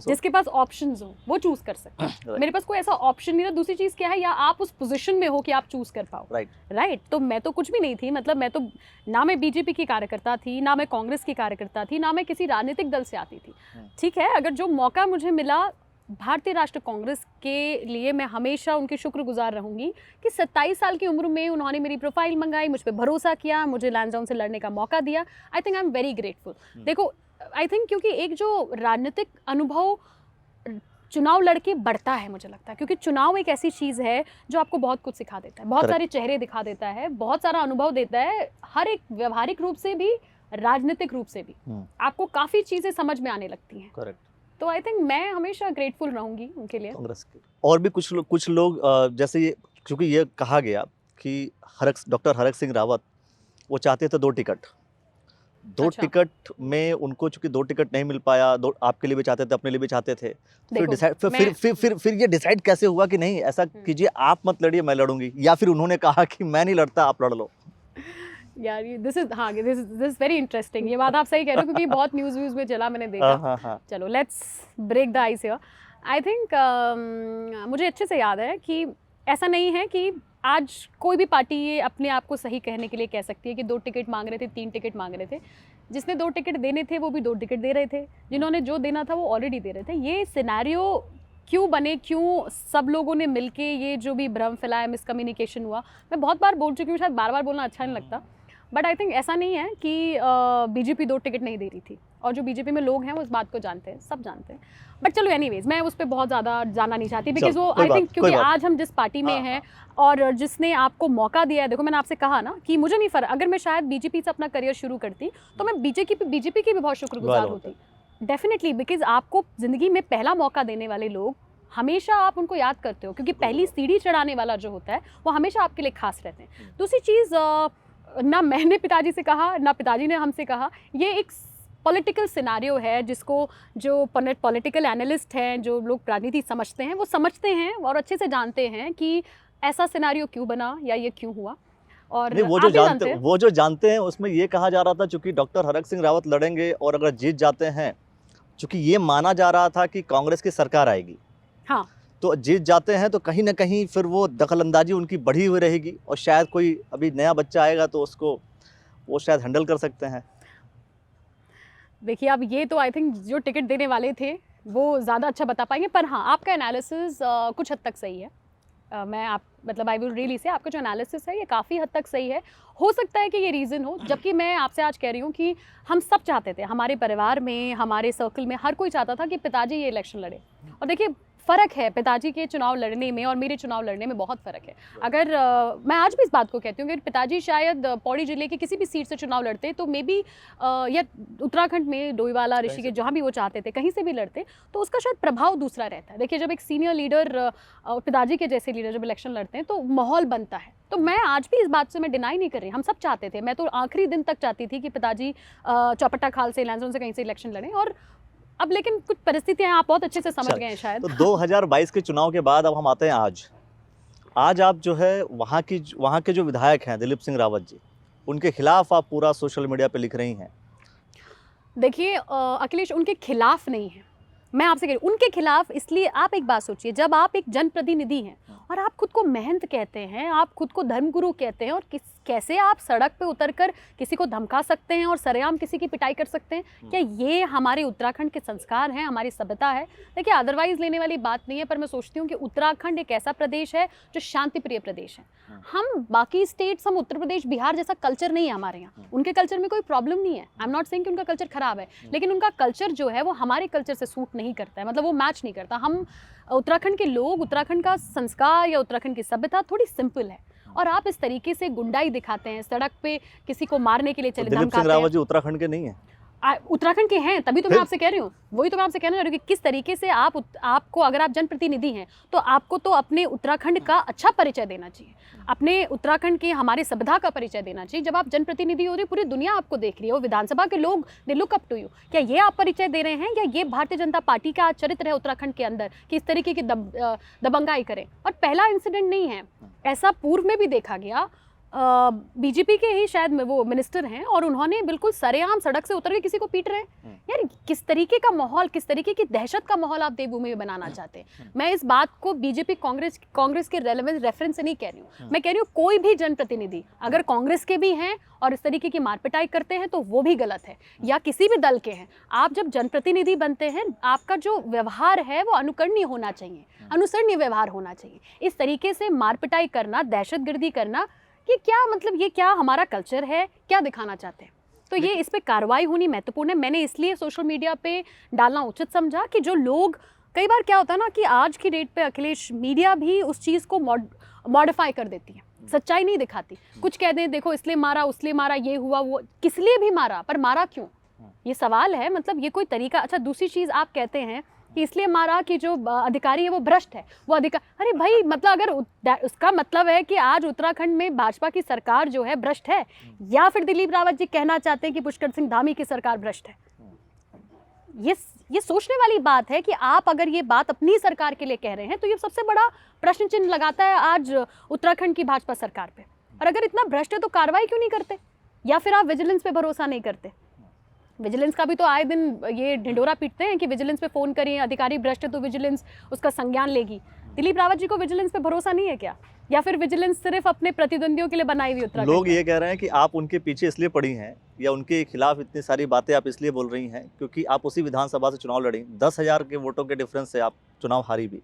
जिसके पास ऑप्शंस हो वो चूज़ कर सकता है। मेरे पास कोई ऐसा ऑप्शन नहीं था। दूसरी चीज़ क्या है, या आप उस पोजीशन में हो कि आप चूज़ कर पाओ। राइट। तो मैं तो कुछ भी नहीं थी, मतलब मैं तो ना मैं बीजेपी की कार्यकर्ता थी, ना मैं कांग्रेस की कार्यकर्ता थी, ना मैं किसी राजनीतिक दल से आती थी। ठीक है, अगर जो मौका मुझे मिला भारतीय राष्ट्रीय कांग्रेस के लिए, मैं हमेशा उनकी शुक्रगुजार रहूंगी कि 27 साल की उम्र में उन्होंने मेरी प्रोफाइल मंगाई, मुझ पर भरोसा किया, मुझे लैंसडाउन से लड़ने का मौका दिया। I think I am very grateful. देखो आई थिंक क्योंकि एक जो राजनीतिक अनुभव चुनाव लड़के बढ़ता है, मुझे लगता है, क्योंकि चुनाव एक ऐसी चीज़ है जो आपको बहुत कुछ सिखा देता है, बहुत सारे चेहरे दिखा देता है, बहुत सारा अनुभव देता है, हर एक व्यवहारिक रूप से भी, राजनीतिक रूप से भी आपको काफ़ी चीज़ें समझ में आने लगती हैं। करेक्ट। तो आई थिंक मैं हमेशा ग्रेटफुल रहूंगी उनके लिए। कांग्रेस के और भी कुछ लोग जैसे ये, क्योंकि ये कहा गया कि डॉक्टर हरक सिंह रावत वो चाहते थे 2 टिकट। दो टिकट में उनको चूंकि 2 टिकट नहीं मिल पाया, आपके लिए भी चाहते थे, अपने लिए भी चाहते थे, फिर ये डिसाइड कैसे हुआ कि नहीं ऐसा कीजिए, आप मत लड़िए, मैं लड़ूंगी, या फिर उन्होंने कहा कि मैं नहीं लड़ता, आप लड़ लो? यार दिस इज वेरी इंटरेस्टिंग। ये बात आप सही कह रहे हो, क्योंकि बहुत न्यूज़ में चला, मैंने देखा। चलो let's break the ice here. I think मुझे अच्छे से याद है कि ऐसा नहीं है कि आज कोई भी पार्टी ये अपने आप को सही कहने के लिए कह सकती है कि 2 टिकट मांग रहे थे, 3 टिकट मांग रहे थे। जिसने 2 टिकट देने थे वो भी 2 टिकट दे रहे थे, जिन्होंने जो देना था वो ऑलरेडी दे रहे थे। ये सिनेरियो क्यों बने, क्यों सब लोगों ने मिलके ये जो भी भ्रम फैलाया, मिसकम्युनिकेशन हुआ, मैं बहुत बार बोल चुकी हूँ, शायद बार बोलना अच्छा नहीं लगता, बट आई थिंक ऐसा नहीं है कि बीजेपी 2 टिकट नहीं दे रही थी, और जो बीजेपी में लोग हैं वो इस बात को जानते हैं, सब जानते हैं। बट चलो एनीवेज, मैं उस पर बहुत ज़्यादा जाना नहीं चाहती, बिकॉज वो आई थिंक क्योंकि आज हम जिस पार्टी में हैं और जिसने आपको मौका दिया है, देखो मैंने आपसे कहा ना कि मुझे नहीं फर्क, अगर मैं शायद बीजेपी से अपना करियर शुरू करती तो मैं बीजेपी की भी बहुत शुक्रगुजार होती, डेफिनेटली, बिकॉज आपको ज़िंदगी में पहला मौका देने वाले लोग हमेशा आप उनको याद करते हो, क्योंकि पहली सीढ़ी चढ़ाने वाला जो होता है वो हमेशा आपके लिए खास रहते हैं। दूसरी चीज़, ना मैंने पिताजी से कहा, ना पिताजी ने हमसे कहा, ये एक पॉलिटिकल सिनारियो है जिसको जो पॉलिटिकल एनालिस्ट हैं, जो लोग राजनीति समझते हैं, वो समझते हैं और अच्छे से जानते हैं कि ऐसा सिनारियो क्यों बना या ये क्यों हुआ। और वो जो जानते हैं उसमें ये कहा जा रहा था चूंकि डॉक्टर हरक सिंह रावत लड़ेंगे और अगर जीत जाते हैं, चूंकि ये माना जा रहा था कि कांग्रेस की सरकार आएगी, हाँ, तो जीत जाते हैं तो कहीं ना कहीं फिर वो दखलंदाजी उनकी बढ़ी हुई रहेगी, और शायद कोई अभी नया बच्चा आएगा तो उसको वो शायद हैंडल कर सकते हैं। देखिए अब ये तो आई थिंक जो टिकट देने वाले थे वो ज़्यादा अच्छा बता पाएंगे, पर हाँ आपका एनालिसिस कुछ हद तक सही है। आई विल रियली से आपका जो एनालिसिस है ये काफ़ी हद तक सही है। हो सकता है कि ये रीज़न हो, जबकि मैं आपसे आज कह रही हूँ कि हम सब चाहते थे, हमारे परिवार में, हमारे सर्कल में हर कोई चाहता था कि पिताजी ये इलेक्शन लड़े। और देखिए फ़र्क है पिताजी के चुनाव लड़ने में और मेरे चुनाव लड़ने में, बहुत फ़र्क है। अगर मैं आज भी इस बात को कहती हूँ कि पिताजी शायद पौड़ी जिले की किसी भी सीट से चुनाव लड़ते तो मे बी या उत्तराखंड में डोईवाला, ऋषिकेश, जहाँ भी वो चाहते थे, कहीं से भी लड़ते तो उसका शायद प्रभाव दूसरा रहता है। देखिए जब एक सीनियर लीडर, पिताजी के जैसे लीडर जब इलेक्शन लड़ते हैं तो माहौल बनता है। तो मैं आज भी इस बात से मैं डिनाई नहीं कर रही, हम सब चाहते थे, मैं तो आखिरी दिन तक चाहती थी कि पिताजी चौपटा खाल से, लैंसडाउन से कहीं से इलेक्शन लड़ें, और अब लेकिन कुछ परिस्थितियां आप बहुत अच्छे से समझ गए हैं शायद। तो 2022 के चुनाव के बाद अब हम आते हैं आज आप जो है वहाँ के जो विधायक हैं दिलीप सिंह रावत जी, उनके खिलाफ आप पूरा सोशल मीडिया पे लिख रही हैं। देखिए अखिलेश उनके खिलाफ नहीं है, मैं आपसे कह रही हूँ उनके खिलाफ। इसलिए आप एक बात सोचिए, जब आप एक जनप्रतिनिधि हैं और आप खुद को महंत कहते हैं, आप खुद को धर्मगुरु कहते हैं, और कैसे आप सड़क पे उतरकर किसी को धमका सकते हैं और सरेआम किसी की पिटाई कर सकते हैं? क्या ये हमारे उत्तराखंड के संस्कार हैं, हमारी सभ्यता है? देखिए अदरवाइज लेने वाली बात नहीं है, पर मैं सोचती हूँ कि उत्तराखंड एक ऐसा प्रदेश है जो शांति प्रिय प्रदेश है। हम बाकी स्टेट्स, हम उत्तर प्रदेश, बिहार जैसा कल्चर नहीं है हमारे यहाँ। उनके कल्चर में कोई प्रॉब्लम नहीं है, आई एम नॉट सेइंग कि उनका कल्चर खराब है, लेकिन उनका कल्चर जो है वो हमारे कल्चर से सूट नहीं करता है, मतलब वो मैच नहीं करता। हम उत्तराखंड के लोग, उत्तराखंड का संस्कार या उत्तराखंड की सभ्यता थोड़ी सिंपल है, और आप इस तरीके से गुंडाई दिखाते हैं, सड़क पे किसी को मारने के लिए चले, दिलीप सिंह रावत जी उत्तराखंड के नहीं है? उत्तराखंड के हैं, तभी तो मैं आपसे कह रही हूँ, वही तो मैं आपसे कहना चाह रही हूँ कि किस तरीके से आपको अगर आप जनप्रतिनिधि हैं तो आपको तो अपने उत्तराखंड का अच्छा परिचय देना चाहिए, अपने उत्तराखंड के हमारे सभ्यता का परिचय देना चाहिए। जब आप जनप्रतिनिधि हो रहे, पूरी दुनिया आपको देख रही है, वो विधानसभा के लोग they look up to you. क्या ये आप परिचय दे रहे हैं या ये भारतीय जनता पार्टी का चरित्र है उत्तराखंड के अंदर कि इस तरीके की दबंगाई करें? और पहला इंसिडेंट नहीं है, ऐसा पूर्व में भी देखा गया। बीजेपी के ही शायद वो मिनिस्टर हैं और उन्होंने बिल्कुल सरेआम सड़क से उतर के किसी को पीट रहे हैं। यार किस तरीके का माहौल, किस तरीके की दहशत का माहौल आप देवभूमि में बनाना चाहते हैं? मैं इस बात को बीजेपी कांग्रेस के रेफरेंस से नहीं कह रही हूँ, मैं कह रही हूँ कोई भी जनप्रतिनिधि अगर कांग्रेस के भी हैं और इस तरीके की मारपिटाई करते हैं तो वो भी गलत है, या किसी भी दल के हैं। आप जब जनप्रतिनिधि बनते हैं, आपका जो व्यवहार है वो अनुकरणीय होना चाहिए, अनुसरणीय व्यवहार होना चाहिए। इस तरीके से मारपिटाई करना, दहशतगर्दी करना, ये क्या मतलब, ये क्या हमारा कल्चर है, क्या दिखाना चाहते हैं? तो ये इस पे कार्रवाई होनी महत्वपूर्ण है। मैंने इसलिए सोशल मीडिया पे डालना उचित समझा कि जो लोग, कई बार क्या होता है ना कि आज की डेट पे अखिलेश, मीडिया भी उस चीज़ को मॉडिफाई कर देती है, सच्चाई नहीं दिखाती। कुछ कह दें, देखो इसलिए मारा, उसलिए मारा, ये हुआ, वो किस लिए भी मारा, पर मारा क्यों, ये सवाल है। मतलब ये कोई तरीका। अच्छा, दूसरी चीज़ आप कहते हैं कि इसलिए मारा कि जो अधिकारी है वो भ्रष्ट है, वो अधिकारी, अरे भाई मतलब अगर उसका मतलब है कि आज उत्तराखंड में भाजपा की सरकार जो है भ्रष्ट है, या फिर दिलीप रावत जी कहना चाहते हैं कि पुष्कर सिंह धामी की सरकार भ्रष्ट है, ये सोचने वाली बात है कि आप अगर ये बात अपनी सरकार के लिए कह रहे हैं तो ये सबसे बड़ा प्रश्न चिन्ह लगाता है आज उत्तराखंड की भाजपा सरकार पे। और अगर इतना भ्रष्ट है तो कार्रवाई क्यों नहीं करते, या फिर आप विजिलेंस पे भरोसा नहीं करते? विजिलेंस का भी तो आए दिन ये ढिंडोरा पीटते हैं कि विजिलेंस पे फ़ोन करिए, अधिकारी भ्रष्ट है तो विजिलेंस उसका संज्ञान लेगी। दिलीप रावत जी को विजिलेंस पे भरोसा नहीं है क्या, या फिर विजिलेंस सिर्फ अपने प्रतिद्वंदियों के लिए बनाई हुई उत्तराखंड? लोग ये कह रहे हैं कि आप उनके पीछे इसलिए पड़ी हैं या उनके खिलाफ इतनी सारी बातें आप इसलिए बोल रही हैं क्योंकि आप उसी विधानसभा से चुनाव लड़ी, 10,000 के वोटों के डिफरेंस से आप चुनाव हारी भी,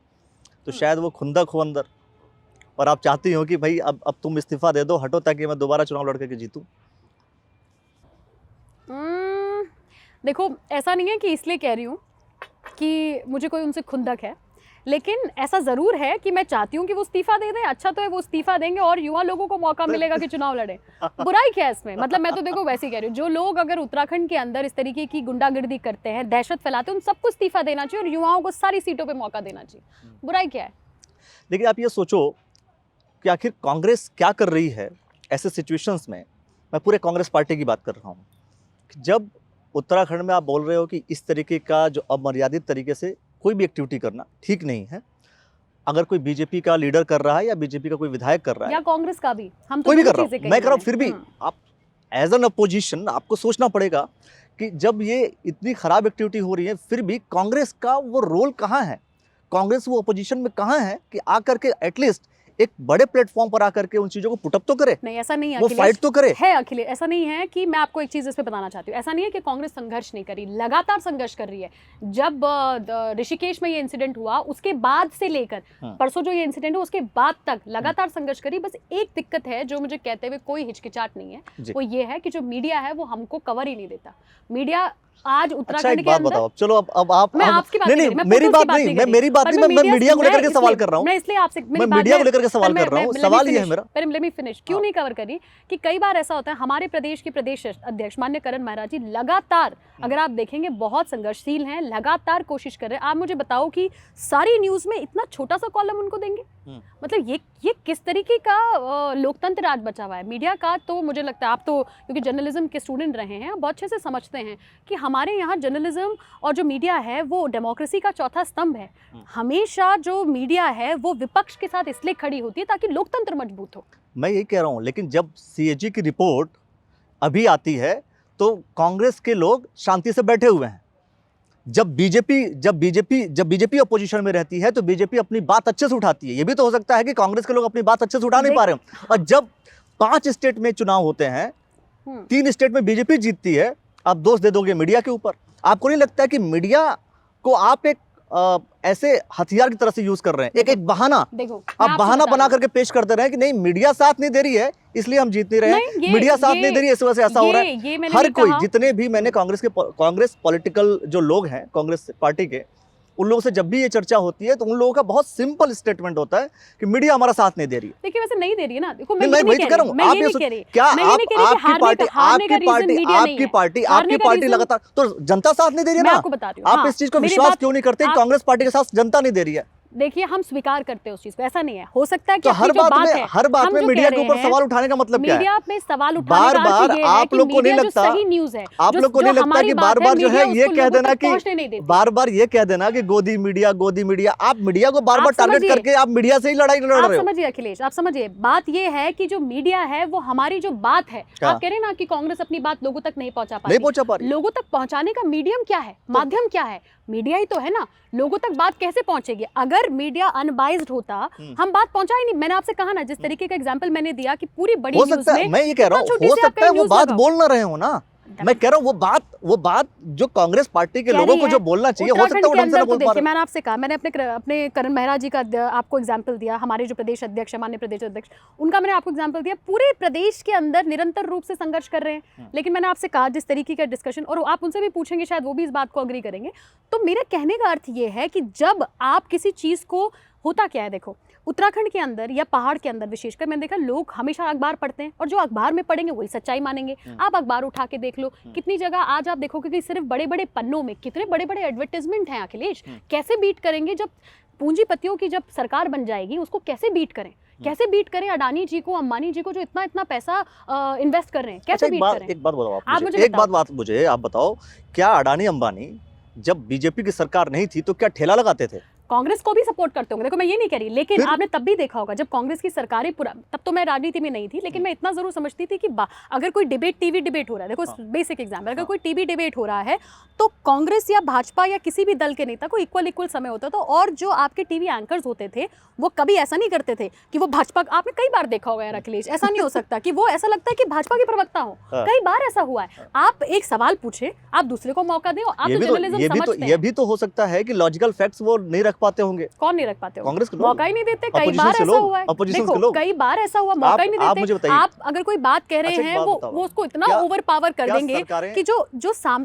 तो शायद वो खुंदक हो अंदर और आप चाहती हो कि भाई अब तुम इस्तीफा दे दो, हटो, ताकि मैं दोबारा चुनाव लड़ के जीतूँ। देखो, ऐसा नहीं है कि इसलिए कह रही हूँ कि मुझे कोई उनसे खुंदक है, लेकिन ऐसा ज़रूर है कि मैं चाहती हूँ कि वो इस्तीफा दे दें। अच्छा तो है वो इस्तीफा देंगे और युवा लोगों को मौका मिलेगा कि चुनाव लड़ें। बुराई क्या है इसमें? मतलब मैं तो देखो वैसे ही कह रही हूँ, जो लोग अगर उत्तराखंड के अंदर इस तरीके की गुंडागर्दी करते हैं, दहशत फैलाते हैं, उन सबको इस्तीफा देना चाहिए और युवाओं को सारी सीटों पर मौका देना चाहिए। बुराई क्या है? लेकिन आप ये सोचो कि आखिर कांग्रेस क्या कर रही है ऐसे सिचुएशंस में। मैं पूरे कांग्रेस पार्टी की बात कर रहा हूँ। जब उत्तराखंड में आप बोल रहे हो कि इस तरीके का जो अमर्यादित तरीके से कोई भी एक्टिविटी करना ठीक नहीं है, अगर कोई बीजेपी का लीडर कर रहा है या बीजेपी का कोई विधायक कर रहा है या कांग्रेस का भी, हम तो कोई भी कर रहा हूं, मैं कर रहा हूं, फिर भी आप एज एन अपोजिशन आपको सोचना पड़ेगा कि जब ये इतनी खराब एक्टिविटी हो रही है फिर भी कांग्रेस का वो रोल कहाँ है, कांग्रेस वो अपोजिशन में कहाँ है कि आकर के एटलीस्ट एक बड़े प्लेटफॉर्म पर आकर के उन चीजों को पुटअप तो करे। नहीं, ऐसा नहीं है, वो फाइट तो करे है अखिलेश। ऐसा नहीं है कि मैं आपको एक चीज इस पे बताना चाहती हूँ, ऐसा नहीं है कि कांग्रेस संघर्ष नहीं करी, लगातार संघर्ष कर रही है। जब ऋषिकेश में ये इंसिडेंट हुआ उसके बाद से लेकर परसों जो ये इंसिडेंट हुआ उसके बाद तक लगातार संघर्ष करी। बस एक दिक्कत है जो मुझे कहते हुए कोई हिचकिचाहट नहीं है, वो ये है कि जो मीडिया है वो हमको कवर ही नहीं देता। मीडिया आज उत्तराखंड के अंदर, बताओ, चलो अब आप, मैं आपकी बात नहीं, मेरी बात नहीं, मैं मेरी बात नहीं, मैं मीडिया को लेकर के सवाल कर रहा हूं। मैं इसलिए आपसे मीडिया को लेकर के सवाल कर रहा हूं। सवाल ये है मेरा, लेट मी फिनिश, क्यों नहीं कवर करी कि कई बार ऐसा होता है, हमारे प्रदेश के प्रदेश अध्यक्ष माननीय करण महाराज जी लगातार, अगर आप देखेंगे, बहुत संघर्षशील हैं, लगातार कोशिश कर रहे हैं। आप मुझे बताओ कि सारी न्यूज में इतना छोटा सा कॉलम उनको देंगे? मतलब ये किस तरीके का लोकतंत्र राज बचा हुआ है मीडिया का? तो मुझे लगता है आप तो क्योंकि जर्नलिज्म के स्टूडेंट रहे हैं, आप बहुत अच्छे से समझते हैं कि हमारे यहाँ जर्नलिज्म और जो मीडिया है वो डेमोक्रेसी का चौथा स्तंभ है। हमेशा जो मीडिया है वो विपक्ष के साथ इसलिए खड़ी होती है ताकि लोकतंत्र मजबूत हो। मैं यही कह रहा हूँ, लेकिन जब CAG की रिपोर्ट अभी आती है तो कांग्रेस के लोग शांति से बैठे हुए हैं। जब बीजेपी अपोजिशन में रहती है तो बीजेपी अपनी बात अच्छे से उठाती है। ये भी तो हो सकता है कि कांग्रेस के लोग अपनी बात अच्छे से उठा नहीं पा रहे हैं। और जब 5 स्टेट में चुनाव होते हैं, 3 स्टेट में बीजेपी जीतती है, आप दोष दे दोगे मीडिया के ऊपर? आपको नहीं लगता है कि मीडिया को आप एक ऐसे हथियार की तरह से यूज कर रहे हैं, एक बहाना, आप बहाना बना करके पेश करते रहे कि नहीं मीडिया साथ नहीं दे रही है इसलिए हम जीत नहीं रहे हैं, मीडिया साथ नहीं दे रही है इस वजह से ऐसा हो रहा है। हर कोई, जितने भी मैंने कांग्रेस पॉलिटिकल जो लोग हैं कांग्रेस पार्टी के, उन लोगों से जब भी ये चर्चा होती है तो उन लोगों का बहुत सिंपल स्टेटमेंट होता है कि मीडिया हमारा साथ नहीं दे रही है। देखिए वैसे नहीं दे रही है ना, देखो मैं वही तो कह रहा हूँ, आप ये क्या आपकी पार्टी लगातार, तो जनता साथ नहीं दे रही है ना, आपको बता रही हूँ। आप इस चीज को विश्वास क्यों नहीं करते? कांग्रेस पार्टी के साथ जनता नहीं दे रही है। देखिए हम स्वीकार करते हैं उस चीज को, ऐसा नहीं है, हो सकता है कि तो हर बात में मीडिया के ऊपर सवाल उठाने का मतलब क्या है? मीडिया में सवाल उठाने का बार बार आप लोग को नहीं लगता, सही न्यूज़ है, आप लोग को नहीं लगता कि बार बार जो है ये कह देना कि बार बार ये कह देना कि गोदी मीडिया, आप मीडिया को बार बार टारगेट करके आप मीडिया से ही लड़ाई लड़ रहे हो। समझिए अखिलेश, आप समझिए, बात ये है कि जो मीडिया है वो हमारी जो बात है, आप कह रहे हैं ना कि कांग्रेस अपनी बात लोगों तक नहीं पहुंचा पा रही। लोगों तक पहुंचाने का मीडियम क्या है, माध्यम क्या है? मीडिया ही तो है ना। लोगों तक बात कैसे पहुंचेगी? अगर मीडिया अनबाइज्ड होता, हम बात पहुंचा ही नहीं। मैंने आपसे कहा ना, जिस तरीके का एग्जांपल मैंने दिया कि पूरी बड़ी न्यूज़ में, मैं ये कह रहा हूं, हो सकता है वो बात बोल ना रहे हो ना, मैं कह रहा हूँ वो बात जो कांग्रेस पार्टी के लोगों को जो बोलना चाहिए, हो सकता है वो ढंग से ना बोल पा रहे। मैंने आपसे कहा, मैंने अपने करण मेहरा जी का आपको एग्जांपल दिया, हमारे जो प्रदेश अध्यक्ष है, माननीय प्रदेश अध्यक्ष, उनका मैंने आपको एग्जांपल दिया। पूरे प्रदेश के अंदर निरंतर रूप से संघर्ष कर रहे हैं, लेकिन मैंने आपसे कहा जिस तरीके का डिस्कशन, और आप उनसे भी पूछेंगे शायद वो भी इस बात को अग्री करेंगे। तो मेरा कहने का अर्थ ये है कि जब आप किसी चीज़ को, होता क्या है, देखो उत्तराखंड के अंदर या पहाड़ के अंदर विशेषकर मैंने देखा लोग हमेशा अखबार पढ़ते हैं, और जो अखबार में पढ़ेंगे वही सच्चाई मानेंगे। आप अखबार उठा के देख लो, कितनी जगह आज आप देखोगे कि सिर्फ बड़े बड़े पन्नों में कितने बड़े बड़े एडवर्टाइजमेंट हैं। अखिलेश, कैसे बीट करेंगे? जब पूंजीपतियों की जब सरकार बन जाएगी उसको कैसे बीट करें? कैसे बीट करें अडानी जी को, अंबानी जी को, जो इतना पैसा इन्वेस्ट कर रहे हैं? कैसे बीट करें? एक बात बताओ आप मुझे, एक बात मुझे आप बताओ, क्या अडानी अंबानी जब बीजेपी की सरकार नहीं थी तो क्या ठेला लगाते थे? कांग्रेस को भी सपोर्ट करते होंगे, देखो मैं ये नहीं कह रही, लेकिन आपने तब भी देखा होगा जब कांग्रेस की सरकारें पूरा, तब तो मैं राजनीति में नहीं थी, लेकिन मैं इतना जरूर समझती थी कि अगर कोई टीवी डिबेट हो रहा है, देखो बेसिक एग्जाम्पल, अगर कोई टीवी डिबेट हो रहा है तो कांग्रेस या भाजपा या किसी भी दल के नेता को इक्वल समय होता था, और जो आपके टीवी एंकर्स होते थे वो कभी ऐसा नहीं करते थे कि वो भाजपा, आपने कई बार देखा होगा यार अखिलेश, ऐसा नहीं हो सकता कि वो, ऐसा लगता है कि भाजपा के प्रवक्ता हो, कई बार ऐसा हुआ है। आप एक सवाल पूछे, आप दूसरे को मौका दें, आप जर्नलिज्म समझते हैं। ये भी तो हो सकता है कि लॉजिकल फैक्ट्स वो नहीं रख पाते होंगे। कौन नहीं रख पाते हो? कांग्रेस के लोग मौका ही नहीं देते। कई बार ऐसा हुआ है, देखो कई बार ऐसा हुआ, मौका ही नहीं देते। आप अगर कोई बात कह रहे हैं वो उसको इतना ओवर पावर कर देंगे कि जो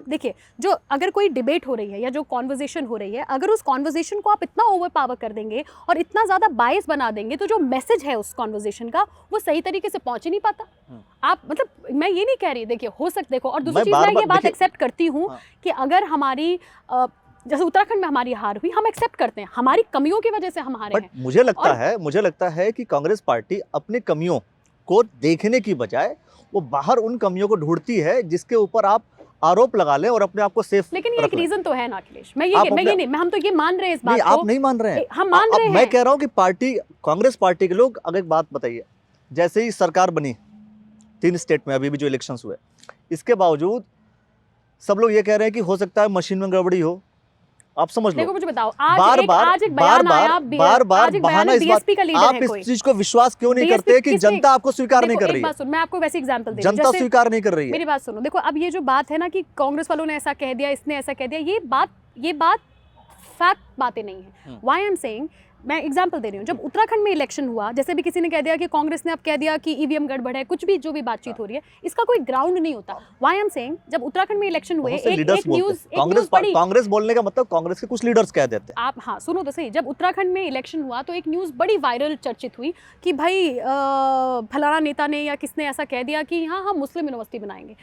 देखिए, जो अगर कोई डिबेट हो रही है या जो कॉन्वर्सेशन हो रही है, अगर उस कॉन्वर्सेशन को आप इतना ओवर पावर कर देंगे और इतना ज्यादा बायस बना देंगे, तो जो मैसेज है उस कॉन्वर्सेशन का वो सही तरीके से पहुंच ही नहीं पाता। आप मतलब, मैं ये नहीं कह रही, देखिए हो सकता, देखो, और दूसरी चीज मैं ये बात एक्सेप्ट करती हूँ कि अगर हमारी जैसे उत्तराखंड में हमारी हार हुई, हम एक्सेप्ट करते हैं, हमारी कमियों की वजह से हम हारे हैं। मुझे लगता है कि कांग्रेस पार्टी अपनी कमियों को देखने की बजाय वो बाहर उन कमियों को ढूंढती है जिसके ऊपर आप आरोप लगा लें और अपने आप को सेफ। लेकिन ये एक रीजन तो है ना अखिलेश, हम तो ये मान रहे हैं इस बात को। आप नहीं मान रहे हैं, हम मान रहे हैं। मैं कह रहा हूँ कि कांग्रेस पार्टी के लोग, अगर एक बात बताइए, जैसे ही सरकार बनी 3 स्टेट में, अभी भी जो इलेक्शंस हुए, इसके बावजूद सब लोग ये कह रहे हैं कि हो सकता है मशीन में गड़बड़ी हो। आप समझ लो, देखो मुझे बताओ, बार बार बहाना, इस बात, आप इस चीज को विश्वास क्यों नहीं करते कि जनता आपको स्वीकार नहीं कर रही है? मैं आपको वैसे एग्जांपल देती हूं, जनता स्वीकार नहीं कर रही है। मेरी बात सुनो, देखो अब ये जो बात है ना कि कांग्रेस वालों ने ऐसा कह दिया, इसने ऐसा कह दिया, ये बात फैक्ट बातें नहीं है। व्हाई आई एम सेइंग, मैं एग्जांपल दे रही हूँ, जब उत्तराखंड में इलेक्शन हुआ, जैसे भी किसी ने कह दिया कि कांग्रेस ने अब कह दिया कि ईवीएम गड़बड़ है, कुछ भी जो भी बातचीत हो रही है, इसका कोई ग्राउंड नहीं होता। व्हाई आई एम सेइंग, जब उत्तराखंड में इलेक्शन हुए, एक न्यूज़ कांग्रेस बोलने का मतलब कांग्रेस के कुछ लीडर्स कह देते हैं। आप हाँ सुनो तो सही, जब उत्तराखंड में इलेक्शन हुआ तो एक न्यूज़ बड़ी वायरल चर्चित हुई कि भाई फलाना नेता ने या किसने ऐसा कह दिया कि हाँ हम मुस्लिम यूनिवर्सिटी बनाएंगे।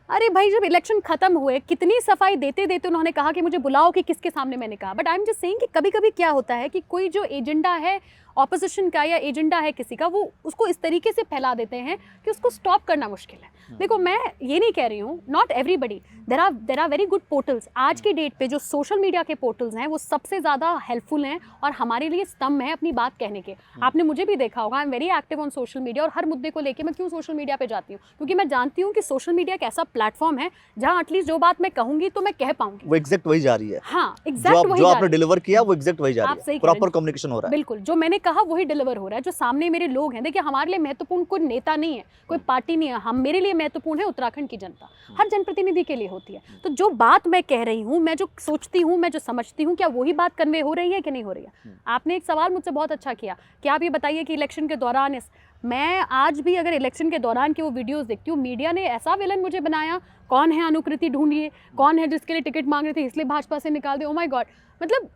अरे भाई, जब इलेक्शन खत्म हुए, कितनी सफाई देते देते उन्होंने कहा कि मुझे बुलाओ कि किसके सामने मैंने कहा। But I am just saying कि कभी कभी क्या होता है कि कोई जो एजेंडा है ऑपोजिशन का या एजेंडा है किसी का, वो उसको इस तरीके से फैला देते हैं कि उसको स्टॉप करना मुश्किल है। देखो मैं ये नहीं कह रही हूँ, not everybody, there are very good portals. आज की डेट पे जो सोशल मीडिया के पोर्टल्स हैं वो सबसे ज़्यादा हेल्पफुल हैं और हमारे लिए स्तंभ है अपनी बात कहने के। आपने मुझे भी देखा होगा, I am very active on social media, और हर मुद्दे को लेकर मैं क्यों सोशल मीडिया पे जाती हूँ, क्योंकि मैं जानती हूँ कि सोशल मीडिया एक ऐसा प्लेटफॉर्म है जहाँ एटलीस्ट जो बात मैं कहूँगी तो मैं कह पाऊंगी, वो एग्जैक्ट वही जा रही है। हाँ एग्जैक्ट वही, जो आपने डिलीवर किया वो एग्जैक्ट वही जा रही है, प्रॉपर कम्युनिकेशन हो रहा है। बिल्कुल, जो मैंने कहा वही डिलीवर हो रहा है। जो सामने मेरे लोग हैं, देखिए हमारे लिए महत्वपूर्ण कोई नेता नहीं है, कोई पार्टी नहीं है, हम, मेरे लिए महत्वपूर्ण है उत्तराखंड की जनता, हर जनप्रतिनिधि के लिए होती है। तो जो बात मैं कह रही हूँ, मैं जो सोचती हूँ, मैं जो समझती हूँ, क्या वही बात कन्वे हो रही है कि नहीं हो रही है? आपने एक सवाल मुझसे बहुत अच्छा किया कि आप ये बताइए कि इलेक्शन के दौरान, मैं आज भी अगर इलेक्शन के दौरान की वो वीडियोस देखती हूँ, मीडिया ने ऐसा विलन मुझे बनाया, कौन है अनुकृति ढूंढिए, कौन है जिसके लिए टिकट मांग रहे थे इसलिए भाजपा से निकाल दे, ओ माय गॉड। मतलब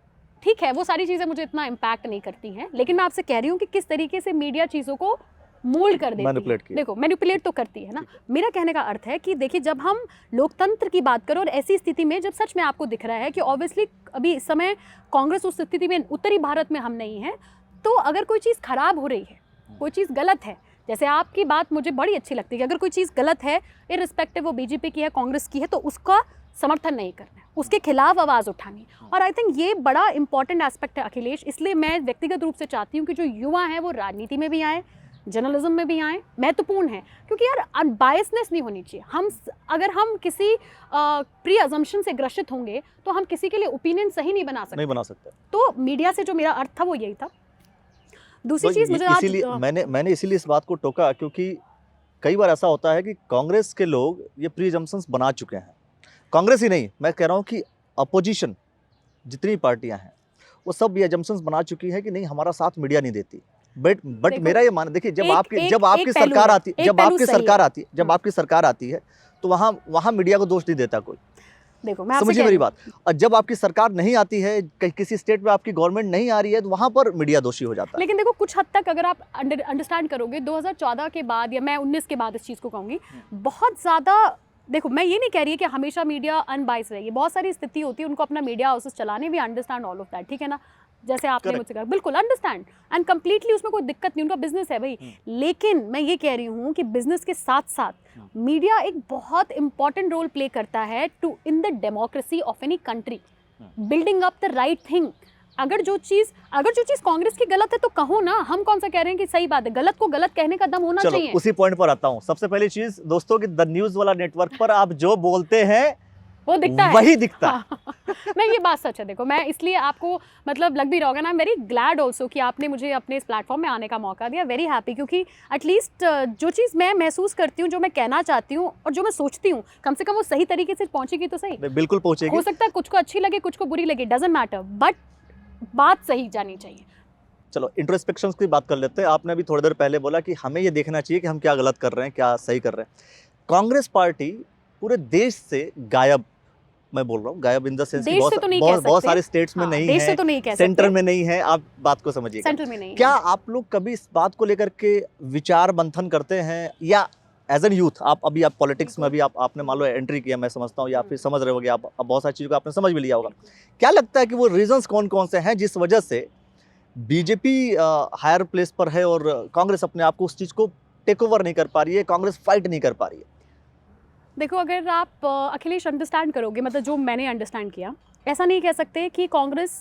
ठीक है, वो सारी चीज़ें मुझे इतना इम्पैक्ट नहीं करती हैं, लेकिन मैं आपसे कह रही हूँ कि किस तरीके से मीडिया चीज़ों को मोल्ड कर देती है। देखो मैनिपुलेट तो करती है ना। मेरा कहने का अर्थ है कि देखिए, जब हम लोकतंत्र की बात करें और ऐसी स्थिति में जब सच में आपको दिख रहा है कि ऑब्वियसली अभी इस समय कांग्रेस उस स्थिति में, उत्तरी भारत में हम नहीं हैं, तो अगर कोई चीज़ खराब हो रही है, कोई चीज़ गलत है, जैसे आपकी बात मुझे बड़ी अच्छी लगती है कि अगर कोई चीज़ गलत है, इररिस्पेक्टिव वो बीजेपी की है, कांग्रेस की है, तो उसका समर्थन नहीं करना है, उसके खिलाफ आवाज़ उठानी। और आई थिंक ये बड़ा इंपॉर्टेंट एस्पेक्ट है अखिलेश। इसलिए मैं व्यक्तिगत रूप से चाहती हूँ कि जो युवा हैं वो राजनीति में भी आएँ, जर्नलिज्म में भी आए, महत्वपूर्ण है, क्योंकि यार अनबायसनेस नहीं होनी चाहिए। अगर हम किसी प्री अजम्पशन से ग्रसित होंगे तो हम किसी के लिए ओपिनियन सही नहीं बना सकते। तो मीडिया से जो मेरा अर्थ था वो यही था। दूसरी चीज मुझे इसीलिए मैंने इसीलिए इस बात को टोका, क्योंकि कई बार ऐसा होता है कि कांग्रेस के लोग ये प्री अजम्पशंस बना चुके हैं। कांग्रेस ही नहीं, मैं कह रहा हूँ कि अपोजिशन जितनी पार्टियां हैं वो सब ये अजम्पशंस बना चुकी है कि नहीं, हमारा साथ मीडिया नहीं देती। बट मेरा ये मान, देखिए, जब आपकी सरकार आती है तो वहाँ मीडिया को दोष नहीं देता कोई। देखो, मैं समझिए मेरी बात। और जब आपकी सरकार नहीं आती है, किसी स्टेट में आपकी गवर्नमेंट नहीं आ रही है, तो वहाँ पर मीडिया दोषी हो जाता है। लेकिन देखो, कुछ हद तक अगर आप अंडरस्टैंड करोगे, 2014 के बाद या मैं 19 के बाद इस चीज़ को कहूँगी, बहुत ज़्यादा, देखो मैं ये नहीं कह रही है कि हमेशा मीडिया अनबाइस रहेगी, बहुत सारी स्थिति होती है, उनको अपना मीडिया हाउसेस चलाने, भी अंडरस्टैंड ऑल ऑफ दैट, ठीक है ना, जैसे आपने मुझसे कहा, बिल्कुल अंडरस्टैंड एंड कंप्लीटली, उसमें कोई दिक्कत नहीं, उनका बिजनेस है भाई। लेकिन मैं ये कह रही हूँ कि बिजनेस के साथ साथ मीडिया एक बहुत इंपॉर्टेंट रोल प्ले करता है too in the democracy of any country, building up the right thing. अगर जो चीज़ कांग्रेस की गलत है तो कहो ना, हम कौन सा कह रहे हैं कि सही बात है, गलत को गलत कहने का दम होना चाहिए। उसी पॉइंट पर आता हूँ। सबसे पहली चीज दोस्तों, कि द न्यूज वाला नेटवर्क पर आप जो बोलते हैं वो दिखता है, वही दिखता है। मैं ये बात सच है। देखो, मैं इसलिए आपको मतलब लग भी रहा होगा ना, वेरी ग्लैड ऑल्सो कि आपने मुझे अपने इस प्लेटफॉर्म में आने का मौका दिया। वेरी हैप्पी, क्योंकि एटलीस्ट जो चीज़ मैं महसूस करती हूँ, जो मैं कहना चाहती हूँ और जो मैं सोचती हूँ, कम से कम वो सही तरीके से पहुँचेगी तो सही। बिल्कुल पहुँचेगी। हो सकता है कुछ को अच्छी लगे, कुछ को बुरी लगे, डजंट मैटर, बट बात सही जानी चाहिए। चलो इंट्रोस्पेक्शन की बात कर लेते हैं। आपने अभी थोड़ी देर पहले बोला कि हमें ये देखना चाहिए कि हम क्या गलत कर रहे हैं, क्या सही कर रहे हैं। कांग्रेस पार्टी पूरे देश से गायब, मैं बोल रहा हूँ गायब इन द सेंस कि बहुत सारे स्टेट्स में नहीं है, तो नहीं सेंटर में नहीं है। आप बात को समझिए, सेंटर में नहीं। क्या आप लोग कभी इस बात को लेकर के विचार मंथन करते हैं, या एज एन यूथ आप पॉलिटिक्स में अभी आपने मान लो एंट्री किया, मैं समझता हूँ, या फिर समझ रहे होगे आप, बहुत सारी चीज़ों को आपने समझ भी लिया होगा। क्या लगता है कि वो रीजंस कौन कौन से हैं जिस वजह से बीजेपी हायर प्लेस पर है और कांग्रेस अपने आप को उस चीज़ को टेक ओवर नहीं कर पा रही है, कांग्रेस फाइट नहीं कर पा रही है? देखो, अगर आप अखिलेश अंडरस्टैंड करोगे, मतलब जो मैंने अंडरस्टैंड किया, ऐसा नहीं कह सकते कि कांग्रेस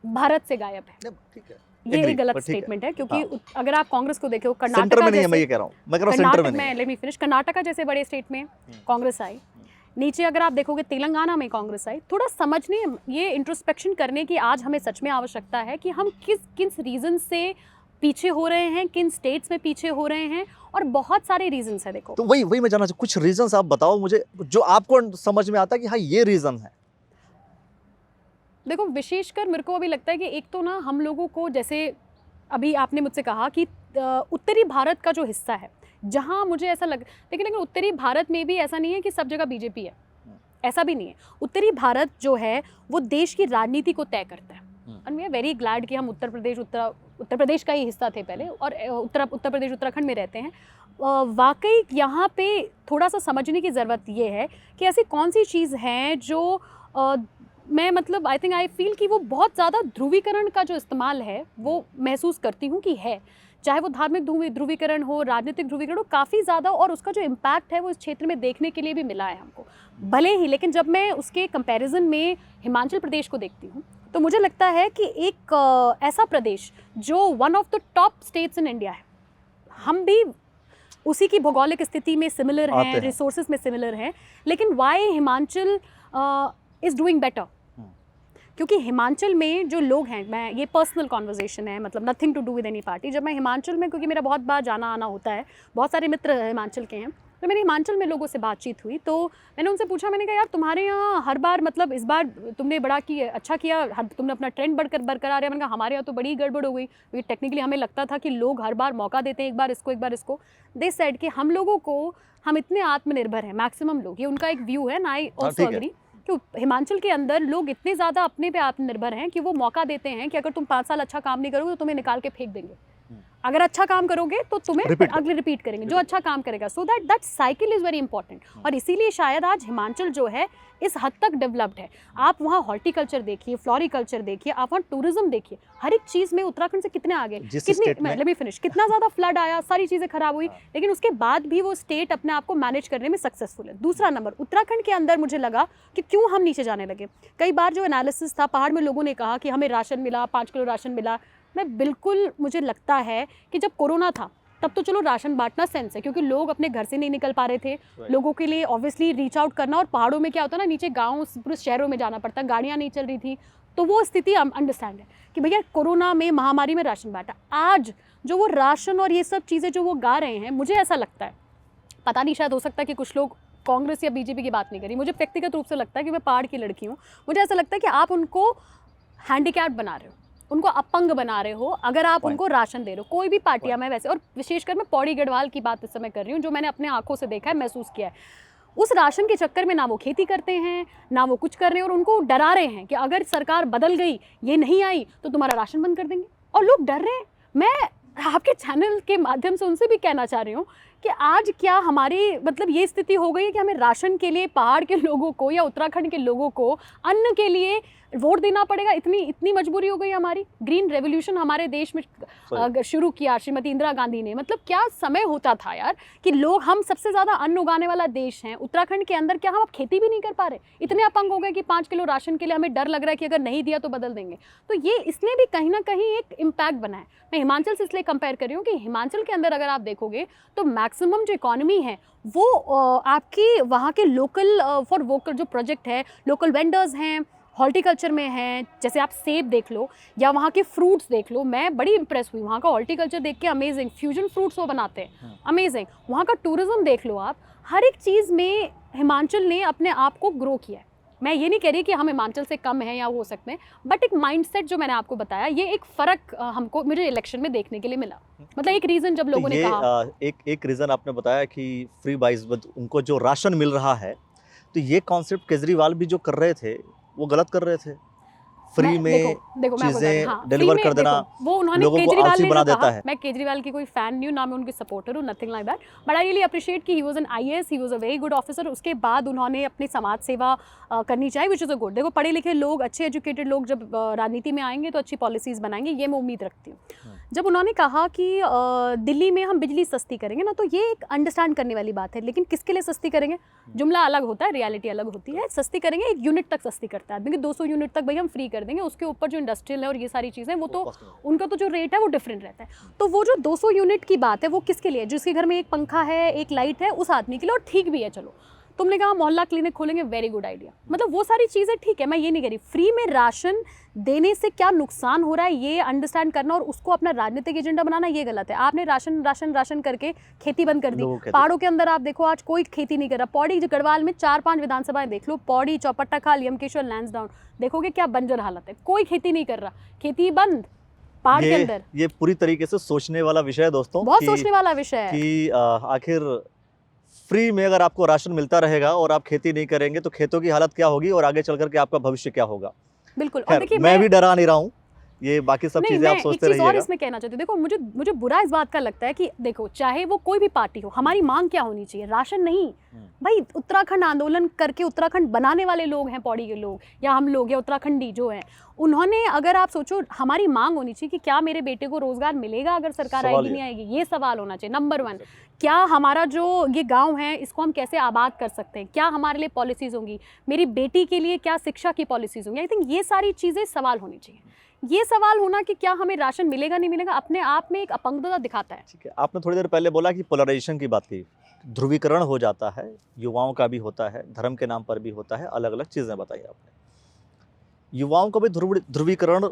भारत से गायब है। ठीक है, ये एक गलत स्टेटमेंट है, क्योंकि अगर आप कांग्रेस को देखो, कर्नाटक में नहीं है, मैं ये कह रहा हूँ, मैं कह रहा हूँ सेंटर में, लेट मी फिनिश, कर्नाटक जैसे बड़े स्टेट में कांग्रेस आई, नीचे अगर आप देखोगे तेलंगाना में कांग्रेस आई। थोड़ा समझने, ये इंट्रोस्पेक्शन करने की आज हमें सच में आवश्यकता है कि हम किस रीजन से पीछे हो रहे हैं, किन स्टेट्स में पीछे हो रहे हैं, और बहुत सारे रीजंस है। देखो, तो वही मैं जानना चाहूँ, कुछ रीजंस आप बताओ मुझे जो आपको समझ में आता है कि हाँ ये रीजन है। देखो, विशेषकर मेरे को अभी लगता है कि एक तो ना, हम लोगों को, जैसे अभी आपने मुझसे कहा कि उत्तरी भारत का जो हिस्सा है, जहाँ मुझे ऐसा लेकिन उत्तरी भारत में भी ऐसा नहीं है कि सब जगह बीजेपी है, ऐसा भी नहीं है। उत्तरी भारत जो है वो देश की राजनीति को तय करता है। और मैं वेरी ग्लैड कि हम उत्तर प्रदेश का ही हिस्सा थे पहले, और उत्तर प्रदेश उत्तराखंड में रहते हैं। वाकई यहाँ पे थोड़ा सा समझने की ज़रूरत ये है कि ऐसी कौन सी चीज़ हैं जो मैं मतलब आई फील कि वो बहुत ज़्यादा ध्रुवीकरण का जो इस्तेमाल है वो महसूस करती हूँ कि है, चाहे वो धार्मिक ध्रुवीकरण हो, राजनीतिक ध्रुवीकरण हो, काफ़ी ज़्यादा, और उसका जो इम्पैक्ट है वो इस क्षेत्र में देखने के लिए भी मिला है हमको, भले ही। लेकिन जब मैं उसके कंपैरिजन में हिमाचल प्रदेश को देखती हूँ तो मुझे लगता है कि एक ऐसा प्रदेश जो one of the top states in India है, हम भी उसी की भौगोलिक स्थिति में सिमिलर हैं, रिसोर्सेज में सिमिलर हैं, लेकिन why Himachal is doing better? क्योंकि हिमाचल में जो लोग हैं, मैं ये पर्सनल कॉन्वर्जेशन है, मतलब nothing to do with any party, जब मैं हिमाचल में, क्योंकि मेरा बहुत बार जाना आना होता है, बहुत सारे मित्र हिमाचल के हैं, तो मेरी हिमाचल में लोगों से बातचीत हुई, तो मैंने उनसे पूछा, मैंने कहा यार तुम्हारे यहाँ हर बार, मतलब इस बार तुमने बड़ा किया, अच्छा किया, तुमने अपना ट्रेंड बरकरार है। मैंने कहा हमारे यहाँ तो बड़ी गड़बड़ हो गई, क्योंकि टेक्निकली हमें लगता था कि लोग हर बार मौका देते हैं, एक बार इसको। दे सेड कि हम लोगों को, हम इतने आत्मनिर्भर हैं, मैक्सिमम लोग, ये उनका एक व्यू है ना, आई ऑल्सो एग्री कि हिमाचल के अंदर लोग इतने ज़्यादा अपने पे आत्मनिर्भर हैं कि वो मौका देते हैं कि अगर तुम 5 साल अच्छा काम नहीं करोगे तो तुम्हें निकाल के फेंक देंगे, अगर अच्छा काम करोगे तो तुम्हें अगले रिपीट करेंगे जो अच्छा काम करेगा। So that cycle is very important. और इसीलिए शायद आज हिमाचल जो है इस हद तक डेवलप्ड है। आप वहाँ हॉर्टिकल्चर देखिए, फ्लोरिकल्चर देखिए, आप वहाँ टूरिज्म देखिए, हर एक चीज़ में उत्तराखंड से कितने आगे, कितना ज़्यादा फ्लड आया, सारी चीज़ें खराब हुई, लेकिन उसके बाद भी वो स्टेट अपने आप को मैनेज करने में सक्सेसफुल है। दूसरा नंबर, उत्तराखंड के अंदर मुझे लगा कि क्यों हम नीचे जाने लगे। कई बार जो एनालिसिस था पहाड़ में, लोगों ने कहा कि हमें राशन मिला, 5 किलो राशन मिला। मैं बिल्कुल, मुझे लगता है कि जब कोरोना था तब तो चलो राशन बांटना सेंस है, क्योंकि लोग अपने घर से नहीं निकल पा रहे थे, लोगों के लिए ऑब्वियसली रीच आउट करना, और पहाड़ों में क्या होता है ना, नीचे गाँव पूरे शहरों में जाना पड़ता, गाड़ियाँ नहीं चल रही थी, तो वो स्थिति अंडरस्टैंड है कि भैया कोरोना में, महामारी में राशन बांटा। आज जो वो राशन और ये सब चीज़ें जो वो गा रहे हैं, मुझे ऐसा लगता है, पता नहीं, शायद हो सकता है कि कुछ लोग कांग्रेस या बीजेपी की बात नहीं करी, मुझे व्यक्तिगत रूप से लगता है कि मैं पहाड़ की लड़की हूँ, मुझे ऐसा लगता है कि आप उनको हैंडीकैप्ड बना रहे हो, उनको अपंग बना रहे हो अगर आप उनको राशन दे रहे हो। कोई भी पार्टियां में वैसे, और विशेषकर मैं पौड़ी गढ़वाल की बात इस समय कर रही हूँ, जो मैंने अपने आंखों से देखा है, महसूस किया है। उस राशन के चक्कर में ना वो खेती करते हैं, ना वो कुछ कर रहे हैं, और उनको डरा रहे हैं कि अगर सरकार बदल गई, ये नहीं आई, तो तुम्हारा राशन बंद कर देंगे, और लोग डर रहे हैं। मैं आपके चैनल के माध्यम से उनसे भी कहना चाह रही हूँ कि आज क्या हमारी मतलब ये स्थिति हो गई है कि हमें राशन के लिए पहाड़ के लोगों को या उत्तराखंड के लोगों को अन्न के लिए वोट देना पड़ेगा, इतनी मजबूरी हो गई हमारी। ग्रीन रेवोल्यूशन हमारे देश में शुरू किया श्रीमती इंदिरा गांधी ने, मतलब क्या समय होता था यार कि लोग, हम सबसे ज़्यादा अन्न उगाने वाला देश हैं, उत्तराखंड के अंदर क्या हम अब खेती भी नहीं कर पा रहे, इतने अपंग हो गए कि 5 किलो राशन के लिए हमें डर लग रहा है कि अगर नहीं दिया तो बदल देंगे। तो ये इसने भी कहीं ना कहीं एक इम्पैक्ट बना है। मैं हिमाचल से इसलिए कंपेयर कर रही हूँ कि हिमाचल के अंदर अगर आप देखोगे तो मैक्सिमम जो इकॉनमी है वो आपकी वहाँ के लोकल फॉर वोकल जो प्रोजेक्ट है, लोकल वेंडर्स हैं, हॉर्टिकल्चर में हैं। जैसे आप सेब देख लो या वहाँ के फ्रूट्स देख लो, मैं बड़ी इंप्रेस हुई वहाँ का हॉर्टिकल्चर देख के, अमेजिंग फ्यूजन फ्रूट्स वो बनाते हैं, अमेजिंग। वहाँ का टूरिज्म देख लो आप, हर एक चीज़ में हिमाचल ने अपने आप को ग्रो किया है। मैं ये नहीं कह रही कि हम हिमाचल से कम हैं या वो हो सकते हैं, बट एक माइंडसेट जो मैंने आपको बताया, ये एक फ़र्क हमको मुझे इलेक्शन में देखने के लिए मिला। मतलब एक रीज़न जब लोगों ने कहा, एक रीज़न आपने बताया कि फ्री बाइज, उनको जो राशन मिल रहा है, तो ये कॉन्सेप्ट केजरीवाल भी जो कर रहे थे वो गलत कर रहे थे। फ्री में चीजें डिलीवर कर देना, वो उन्होंने केजरीवाल ने कहा, मैं केजरीवाल की कोई फैन नहीं हूँ, ना मैं उनकी सपोर्टर हूँ, nothing like that, but I really appreciate कि he was an IAS, he was a very good officer. उसके बाद उन्होंने अपनी समाज सेवा करनी चाहिए, विच इज़ अ गुड। देखो पढ़े लिखे लोग, अच्छे एजुकेटेड लोग जब राजनीति में आएंगे तो अच्छी पॉलिसीज़ बनाएंगे, ये मैं उम्मीद रखती हूँ। जब उन्होंने कहा कि दिल्ली में हम बिजली सस्ती करेंगे ना, तो ये एक अंडरस्टैंड करने वाली बात है, लेकिन किसके लिए सस्ती करेंगे? जुमला अलग होता है, रियलिटी अलग होती है। सस्ती करेंगे, एक यूनिट तक सस्ती करता है आदमी, 200 यूनिट तक भाई हम फ्री कर देंगे, उसके ऊपर जो इंडस्ट्रियल है और ये सारी चीज़ें, वो तो उनका तो जो रेट है वो डिफरेंट रहता है। तो वो जो 200 यूनिट की बात है वो किसके लिए? जिसके घर में एक पंखा है, एक लाइट है, उस आदमी के लिए, और ठीक भी है। चलो तुमने कहा मोहल्ला क्लिनिक खोलेंगे, वेरी गुड आइडिया, मतलब वो सारी चीज़ें ठीक है, मैं ये नहीं कह रही। फ्री में राशन देने से क्या नुकसान हो रहा है ये अंडरस्टैंड करना और उसको अपना राजनीतिक एजेंडा बनाना, ये गलत है। आपने राशन राशन राशन करके खेती बंद कर दी। पहाड़ों के अंदर आप देखो आज कोई खेती नहीं कर रहा। पौड़ी गढ़वाल में 4-5 विधानसभाएं देख लो, पौड़ी, चौपट्टा खाल, यमकेश्वर, लैंसडाउन, देखोगे क्या बंजर हालत है, कोई खेती नहीं कर रहा, खेती बंद पहाड़ के अंदर। ये पूरी तरीके से सोचने वाला विषय है दोस्तों, बहुत सोचने वाला विषय है कि आखिर फ्री में अगर आपको राशन मिलता रहेगा और आप खेती नहीं करेंगे तो खेतों की हालत क्या होगी और आगे चल करके आपका भविष्य क्या होगा। बिल्कुल। और देखिए मैं भी डरा नहीं रहा हूँ, ये बाकी सब चीजें आप सोचते रहिएगा। और इसमें कहना चाहती हूँ, देखो मुझे बुरा इस बात का लगता है कि देखो चाहे वो कोई भी पार्टी हो, हमारी मांग क्या होनी चाहिए? राशन नहीं भाई। उत्तराखंड आंदोलन करके उत्तराखंड बनाने वाले लोग हैं, पौड़ी के लोग या हम लोग या उत्तराखंडी जो हैं, उन्होंने, अगर आप सोचो, हमारी मांग होनी चाहिए कि क्या मेरे बेटे को रोजगार मिलेगा अगर सरकार आएगी नहीं आएगी, ये सवाल होना चाहिए नंबर 1। क्या हमारा जो ये गांव है इसको हम कैसे आबाद कर सकते हैं, क्या हमारे लिए पॉलिसीज़ होंगी, मेरी बेटी के लिए क्या शिक्षा की पॉलिसीज़ होंगी। आई थिंक ये सारी चीज़ें सवाल होनी चाहिए। ये सवाल होना कि क्या हमें राशन मिलेगा नहीं मिलेगा अपने आप में एक अपंगता दिखाता है। ठीक है, आपने थोड़ी देर पहले बोला कि पोलराइजेशन की बात की, ध्रुवीकरण हो जाता है, युवाओं का भी होता है, धर्म के नाम पर भी होता है, अलग अलग चीज़ें बताई आपने। युवाओं का भी ध्रुवीकरण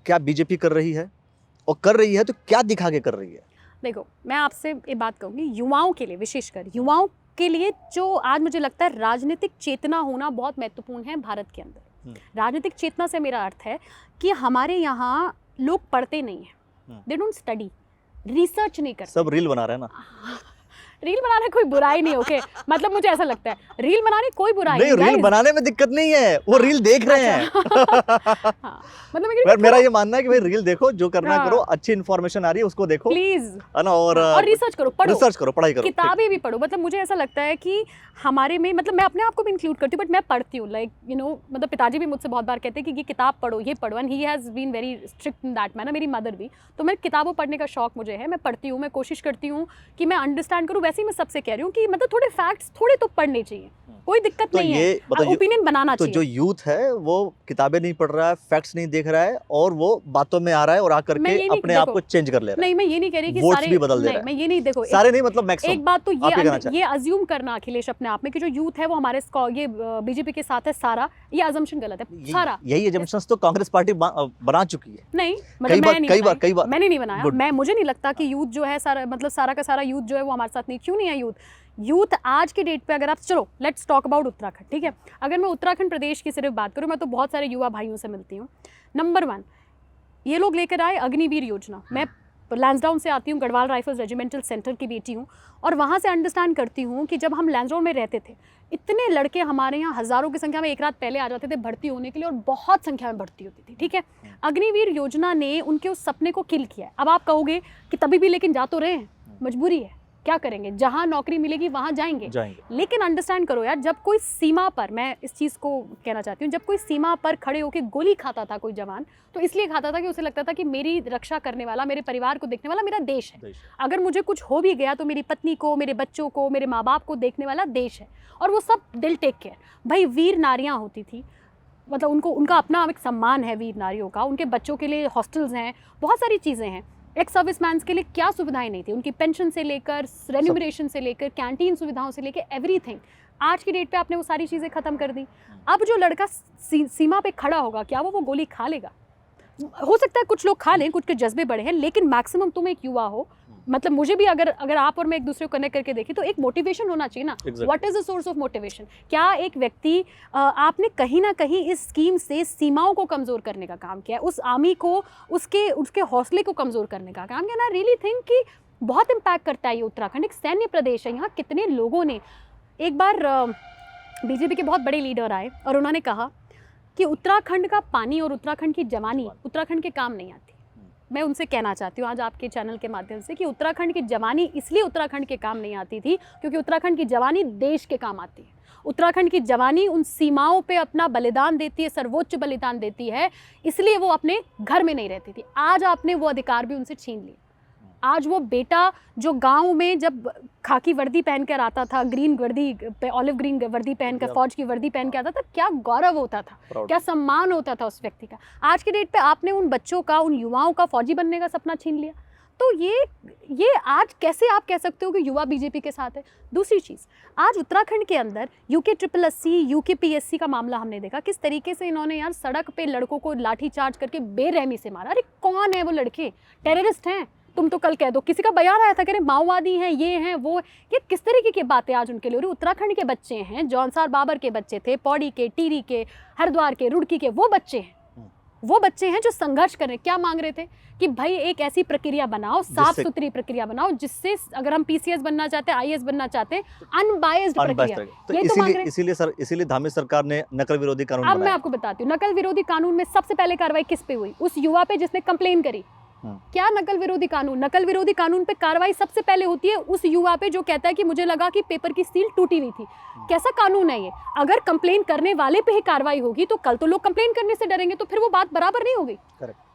क्या बीजेपी कर रही है, और कर रही है तो क्या दिखा के कर रही है? देखो मैं आपसे ये बात कहूँगी, युवाओं के लिए, विशेषकर युवाओं के लिए जो आज मुझे लगता है राजनीतिक चेतना होना बहुत महत्वपूर्ण है भारत के अंदर। राजनीतिक चेतना से मेरा अर्थ है कि हमारे यहाँ लोग पढ़ते नहीं हैं, दे डोंट स्टडी, रिसर्च नहीं करते, सब रील बना रहे हैं ना। रील बनाना कोई बुराई नहीं, ओके, मतलब मुझे ऐसा लगता है रील बनाने कोई बुराई नहीं, रील बनाने में दिक्कत नहीं है, वो रील देख रहे हैं। मतलब मेरा ये मानना है कि भाई रील देखो, जो करना करो, अच्छी इन्फॉर्मेशन आ रही है उसको देखो प्लीज, है ना, और रिसर्च करो, पढ़ो, रिसर्च करो, पढ़ाई करो, किताबें भी पढ़ो। मतलब मुझे ऐसा लगता है कि हमारे में, मतलब मैं अपने आप को भी इंक्लूड करती हूँ, बट मैं पढ़ती हूँ, लाइक यू नो, मतलब पिताजी भी मुझसे बहुत बार कहते हैं कि ये किताब पढ़ो, ये पढ़ो, and he has been very strict in that manner, मेरी मदर भी। तो मैं किताबों पढ़ने का शौक मुझे है, मैं पढ़ती हूँ, मैं कोशिश करती हूँ कि मैं अंडरस्टैंड करूँ। वैसे ही मैं सबसे कह रही हूँ कि मतलब थोड़े फैक्ट्स थोड़े तो पढ़ने चाहिए, कोई दिक्कत तो नहीं है, ओपिनियन बनाना तो चाहिए। जो यूथ है वो किताबें नहीं पढ़ रहा है, फैक्ट्स नहीं देख रहा है, और वो बातों में आ रहा है और आकर के अपने आप को चेंज कर ले रहा है। नहीं, मैं ये नहीं कह रही कि वोट्स सारे भी बदल दे रहा है। मैं ये नहीं, देखो सारे नहीं, मतलब मैक्सिमम। एक बात तो ये अज्यूम करना अखिलेश अपने आप में कि जो यूथ है वो हमारे ये बीजेपी के साथ है सारा, ये अजम्पशन गलत है सारा। यही अजम्पशंस तो कांग्रेस पार्टी बना चुकी है। नहीं, मतलब कई बार मैंने नहीं बनाया। मुझे नहीं लगता कि यूथ जो है सारा, मतलब सारा का सारा यूथ जो है वो हमारे साथ नहीं। क्यों नहीं है यूथ आज के डेट पे? अगर आप, चलो लेट्स टॉक अबाउट उत्तराखंड, ठीक है, अगर मैं उत्तराखंड प्रदेश की सिर्फ बात करूँ, मैं तो बहुत सारे युवा भाइयों से मिलती हूँ। नंबर 1, ये लोग लेकर आए अग्निवीर योजना। मैं लैंसडाउन से आती हूँ, गढ़वाल राइफल्स रेजिमेंटल सेंटर की बेटी हूँ, और वहाँ से अंडरस्टैंड करती हूँ कि जब हम लैंसडाउन में रहते थे, इतने लड़के हमारे यहाँ हज़ारों की संख्या में एक रात पहले आ जाते थे भर्ती होने के लिए, और बहुत संख्या में भर्ती होती थी, ठीक है। अग्निवीर योजना ने उनके उस सपने को किल किया है। अब आप कहोगे कि तभी भी लेकिन जा तो रहे हैं, मजबूरी है, क्या करेंगे, जहाँ नौकरी मिलेगी वहाँ जाएंगे। लेकिन अंडरस्टैंड करो यार, जब कोई सीमा पर, मैं इस चीज़ को कहना चाहती हूँ, जब कोई सीमा पर खड़े होकर गोली खाता था कोई जवान, तो इसलिए खाता था कि उसे लगता था कि मेरी रक्षा करने वाला, मेरे परिवार को देखने वाला मेरा देश है। अगर मुझे कुछ हो भी गया तो मेरी पत्नी को, मेरे बच्चों को, मेरे माँ बाप को देखने वाला देश है, और वो सब दिल टेक केयर। भाई वीर नारियाँ होती थी, मतलब उनका अपना एक सम्मान है वीर नारियों का, उनके बच्चों के लिए हॉस्टल्स हैं, बहुत सारी चीज़ें हैं। एक्स सर्विसमैन के लिए क्या सुविधाएं नहीं थी, उनकी पेंशन से लेकर रेन्यूमरेशन से लेकर कैंटीन सुविधाओं से लेकर एवरीथिंग। आज की डेट पे आपने वो सारी चीज़ें ख़त्म कर दी। अब जो लड़का सीमा पे खड़ा होगा, क्या वो गोली खा लेगा? हो सकता है कुछ लोग खा लें, कुछ के जज्बे बड़े हैं, लेकिन मैक्सिमम तुम एक युवा हो, मतलब मुझे भी अगर आप और मैं एक दूसरे को कनेक्ट करके देखें तो एक मोटिवेशन होना चाहिए ना। What is the source of motivation? क्या एक व्यक्ति, आपने कहीं ना कहीं इस स्कीम से सीमाओं को कमज़ोर करने का काम किया है, उस आर्मी को, उसके हौसले को कमज़ोर करने का काम किया ना। रियली थिंक कि बहुत इम्पैक्ट करता है ये उत्तराखंड, एक सैन्य प्रदेश है, यहाँ कितने लोगों ने, एक बार बीजेपी के बहुत बड़े लीडर आए और उन्होंने कहा कि उत्तराखंड का पानी और उत्तराखंड की जवानी उत्तराखंड के काम नहीं आती। मैं उनसे कहना चाहती हूँ आज आपके चैनल के माध्यम से कि उत्तराखंड की जवानी इसलिए उत्तराखंड के काम नहीं आती थी क्योंकि उत्तराखंड की जवानी देश के काम आती है। उत्तराखंड की जवानी उन सीमाओं पे अपना बलिदान देती है, सर्वोच्च बलिदान देती है, इसलिए वो अपने घर में नहीं रहती थी। आज आपने वो अधिकार भी उनसे छीन लिए। आज वो बेटा जो गांव में जब खाकी वर्दी पहन कर आता था, ग्रीन वर्दी, ऑलिव ग्रीन वर्दी पहनकर, फौज की वर्दी पहन के आता था, क्या गौरव होता था, क्या सम्मान होता था उस व्यक्ति का। आज के डेट पे आपने उन बच्चों का, उन युवाओं का फौजी बनने का सपना छीन लिया। तो ये आज कैसे आप कह सकते हो कि युवा बीजेपी के साथ है? दूसरी चीज़, आज उत्तराखंड के अंदर UKSSC, UKPSC का मामला हमने देखा, किस तरीके से इन्होंने यार सड़क पे लड़कों को लाठी चार्ज करके बेरहमी से मारा। अरे कौन है वो लड़के? टेररिस्ट हैं? तुम तो कल कह दो, किसी का बयान आया था, कह रहे माओवादी हैं, ये हैं, वो। ये किस तरीके की बातें आज उनके लिए? उत्तराखंड के बच्चे हैं, जौनसार बाबर के बच्चे थे, पौड़ी के, टिहरी के, हरिद्वार के, रुड़की के, वो बच्चे हैं, वो बच्चे हैं जो संघर्ष कर रहे हैं। क्या मांग रहे थे कि भाई एक ऐसी प्रक्रिया बनाओ, साफ सुथरी प्रक्रिया बनाओ, जिससे अगर हम PCS बनना चाहते हैं, IAS बनना चाहते हैं, अनबायस्ड प्रक्रिया। तो इसीलिए धामी सरकार ने नकल विरोधी कानून बनाया। अब मैं आपको बताती हूँ, नकल विरोधी कानून में सबसे पहले कार्रवाई किस पे हुई? उस युवा पे जिसने कंप्लेन करी। क्या नकल विरोधी कानून? नकल विरोधी कानून पे कार्रवाई सबसे पहले होती है उस युवा पे जो कहता है कि मुझे लगा कि पेपर की सील टूटी हुई थी। कैसा कानून है ये? अगर कंप्लेन करने वाले पे ही कार्रवाई होगी तो कल तो लोग कंप्लेन करने से डरेंगे, तो फिर वो बात बराबर नहीं होगी।